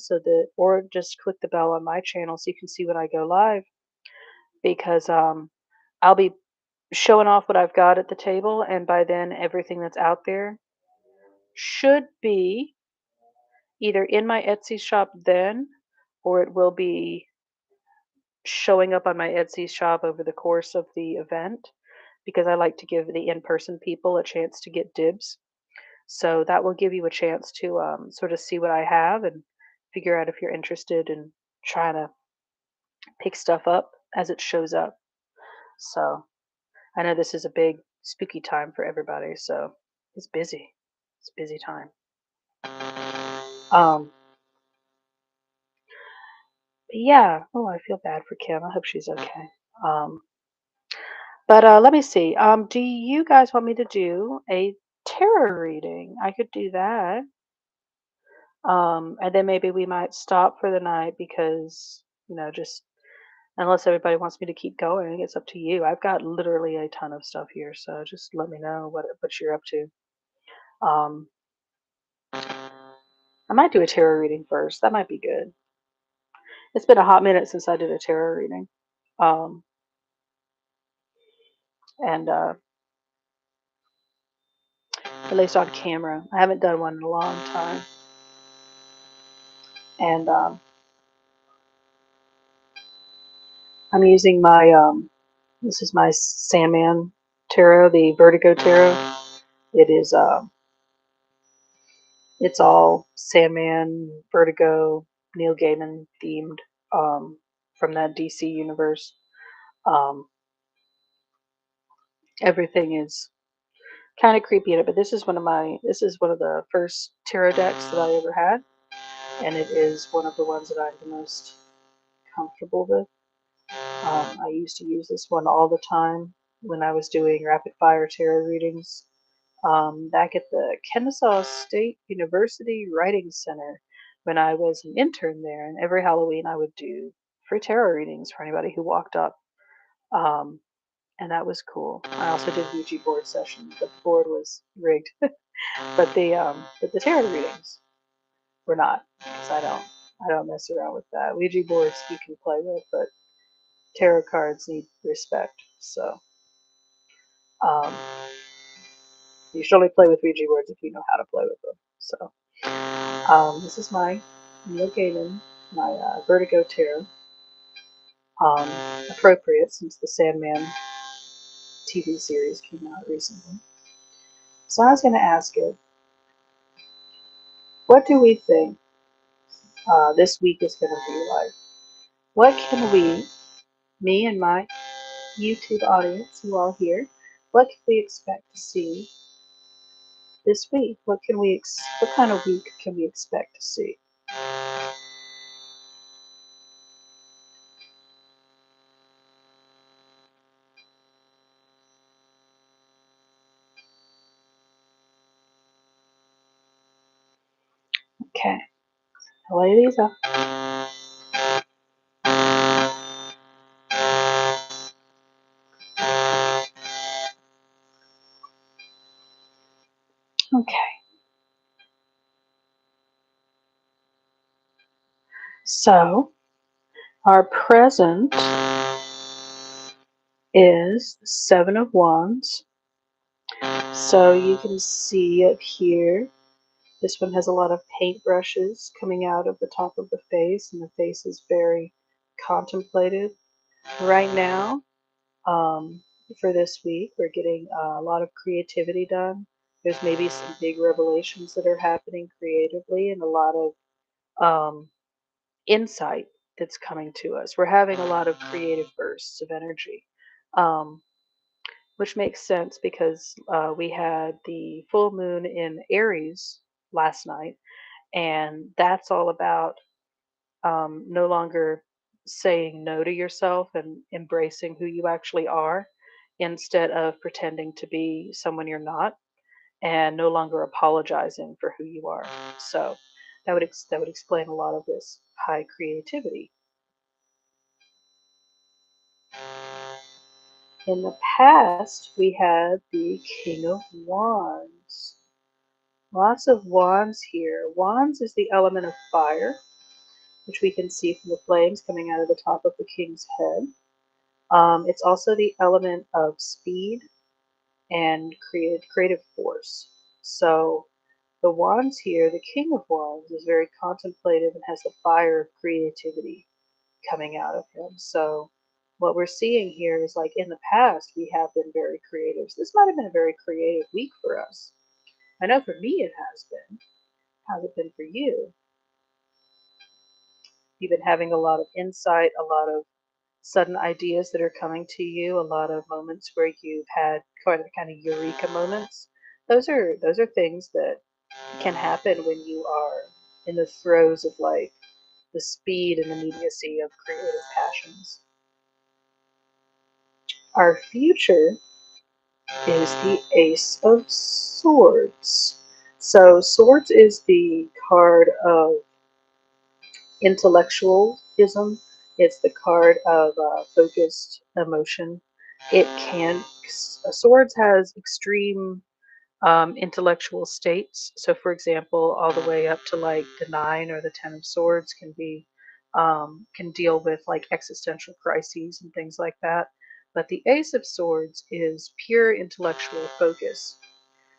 or just click the bell on my channel so you can see when I go live because I'll be showing off what I've got at the table, and by then everything that's out there should be either in my Etsy shop then, or it will be showing up on my Etsy shop over the course of the event because I like to give the in-person people a chance to get dibs. So that will give you a chance to sort of see what I have and figure out if you're interested in trying to pick stuff up as it shows up. So I know this is a big spooky time for everybody, so it's busy. It's a busy time. Um, but yeah. Oh, I feel bad for Kim. I hope she's okay. Um, but let me see. Do you guys want me to do a tarot reading? I could do that. And then maybe we might stop for the night because just unless everybody wants me to keep going, it's up to you. I've got literally a ton of stuff here, so just let me know what you're up to. Um, I might do a tarot reading first. That might be good. It's been a hot minute since I did a tarot reading, um, and at least on camera. I haven't done one in a long time, and I'm using my this is my Sandman tarot, the Vertigo tarot. It is it's all Sandman, Vertigo, Neil Gaiman themed from that DC universe. Um, everything is kind of creepy in it, but this is one of the first tarot decks that I ever had, and it is one of the ones that I'm the most comfortable with. I used to use this one all the time when I was doing rapid fire tarot readings back at the Kennesaw State University Writing Center when I was an intern there. And every Halloween I would do free tarot readings for anybody who walked up. Um, and that was cool. I also did Ouija board sessions, but the board was rigged. But the tarot readings were not, because I don't mess around with that. Ouija boards you can play with, but tarot cards need respect. So Um, you should only play with Ouija boards if you know how to play with them. So this is my Neil Gaiman, my Vertigo Tarot. Um, Appropriate since the Sandman TV series came out recently. So I was going to ask it, what do we think this week is going to be like? What can we, me and my YouTube audience, you all here, what can we expect to see this week? What kind of week can we expect to see? Okay, lay these up. Okay, so our present is the Seven of Wands. So you can see up here, this one has a lot of paintbrushes coming out of the top of the face, and the face is very contemplative. Right now, for this week, we're getting a lot of creativity done. There's maybe some big revelations that are happening creatively, and a lot of insight that's coming to us. We're having a lot of creative bursts of energy, um, which makes sense because we had the full moon in Aries last night, and that's all about no longer saying no to yourself and embracing who you actually are instead of pretending to be someone you're not, and no longer apologizing for who you are. So that would explain a lot of this high creativity. In the past, we had the King of Wands. Lots of wands here. Wands is the element of fire, which we can see from the flames coming out of the top of the king's head. It's also the element of speed and creative force. So the wands here, the King of Wands, is very contemplative and has the fire of creativity coming out of him. So what we're seeing here is, like, in the past, we have been very creative. So this might have been a very creative week for us. I know for me it has been. How's it been for you? You've been having a lot of insight, a lot of sudden ideas that are coming to you, a lot of moments where you've had kind of eureka moments. Those are things that can happen when you are in the throes of, like, the speed and immediacy of creative passions. Our future is the Ace of Swords. So swords is the card of intellectualism. It's the card of focused emotion. It can Swords has extreme intellectual states. So, for example, all the way up to like the Nine or the Ten of Swords can deal with like existential crises and things like that. But the Ace of Swords is pure intellectual focus.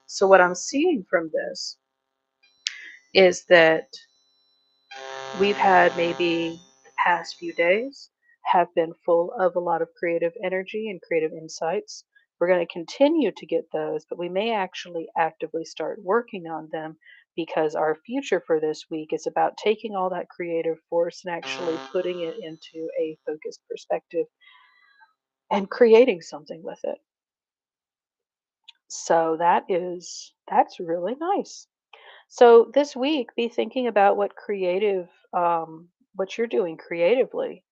So, what I'm seeing from this is that we've had maybe the past few days have been full of a lot of creative energy and creative insights. We're going to continue to get those, but we may actually actively start working on them because our future for this week is about taking all that creative force and actually putting it into a focused perspective and creating something with it. So that's really nice. So this week, be thinking about what you're doing creatively,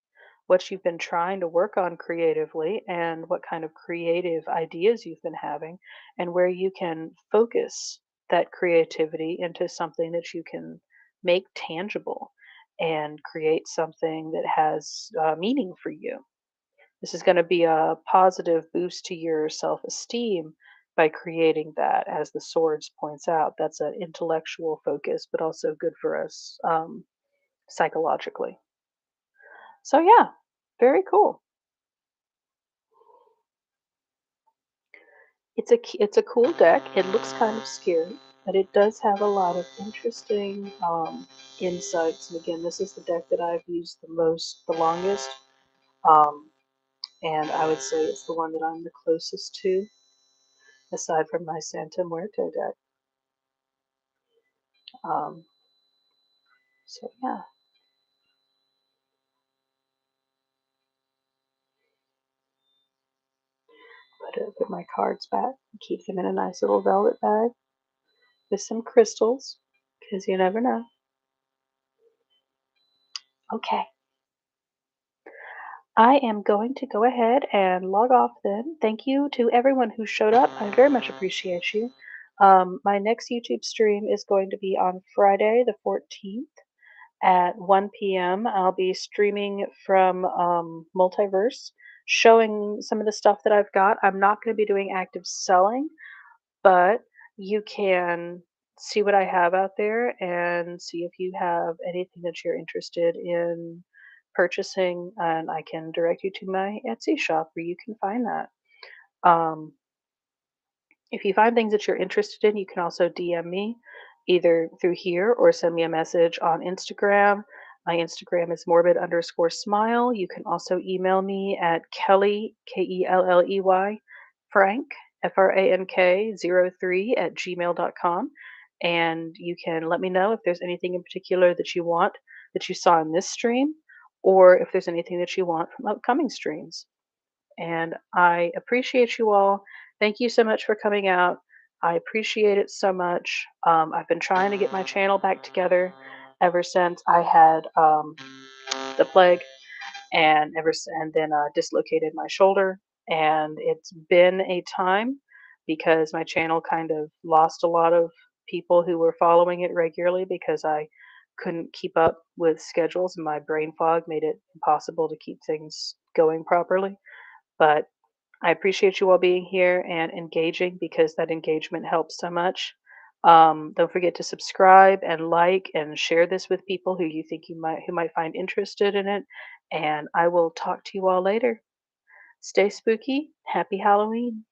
what you've been trying to work on creatively, and what kind of creative ideas you've been having, and where you can focus that creativity into something that you can make tangible and create something that has meaning for you. This is going to be a positive boost to your self esteem by creating that. As the swords points out, that's an intellectual focus, but also good for us psychologically. So, yeah, very cool. it's a cool deck. It looks kind of scary, but it does have a lot of interesting insights. And again, this is the deck that I've used the longest, um, and I would say it's the one that I'm the closest to, aside from my Santa Muerte deck. Um, so yeah, put my cards back, keep them in a nice little velvet bag with some crystals, because you never know. Okay. I am going to go ahead and log off then. Thank you to everyone who showed up. I very much appreciate you. My next YouTube stream is going to be on Friday, the 14th at 1 p.m. I'll be streaming from Multiverse, showing some of the stuff that I've got. I'm not going to be doing active selling, but you can see what I have out there and see if you have anything that you're interested in purchasing, and I can direct you to my Etsy shop where you can find that. Um, if you find things that you're interested in, you can also DM me either through here or send me a message on Instagram. My Instagram is morbid_smile. You can also email me at Kelly, Kelley, Frank, FRANK 03 at gmail.com. And you can let me know if there's anything in particular that you want that you saw in this stream, or if there's anything that you want from upcoming streams. And I appreciate you all. Thank you so much for coming out. I appreciate it so much. I've been trying to get my channel back together ever since I had the plague, and and then dislocated my shoulder. And it's been a time because my channel kind of lost a lot of people who were following it regularly because I couldn't keep up with schedules, and my brain fog made it impossible to keep things going properly. But I appreciate you all being here and engaging, because that engagement helps so much. Don't forget to subscribe and like and share this with people who you think who might find interested in it. And I will talk to you all later. Stay spooky. Happy Halloween.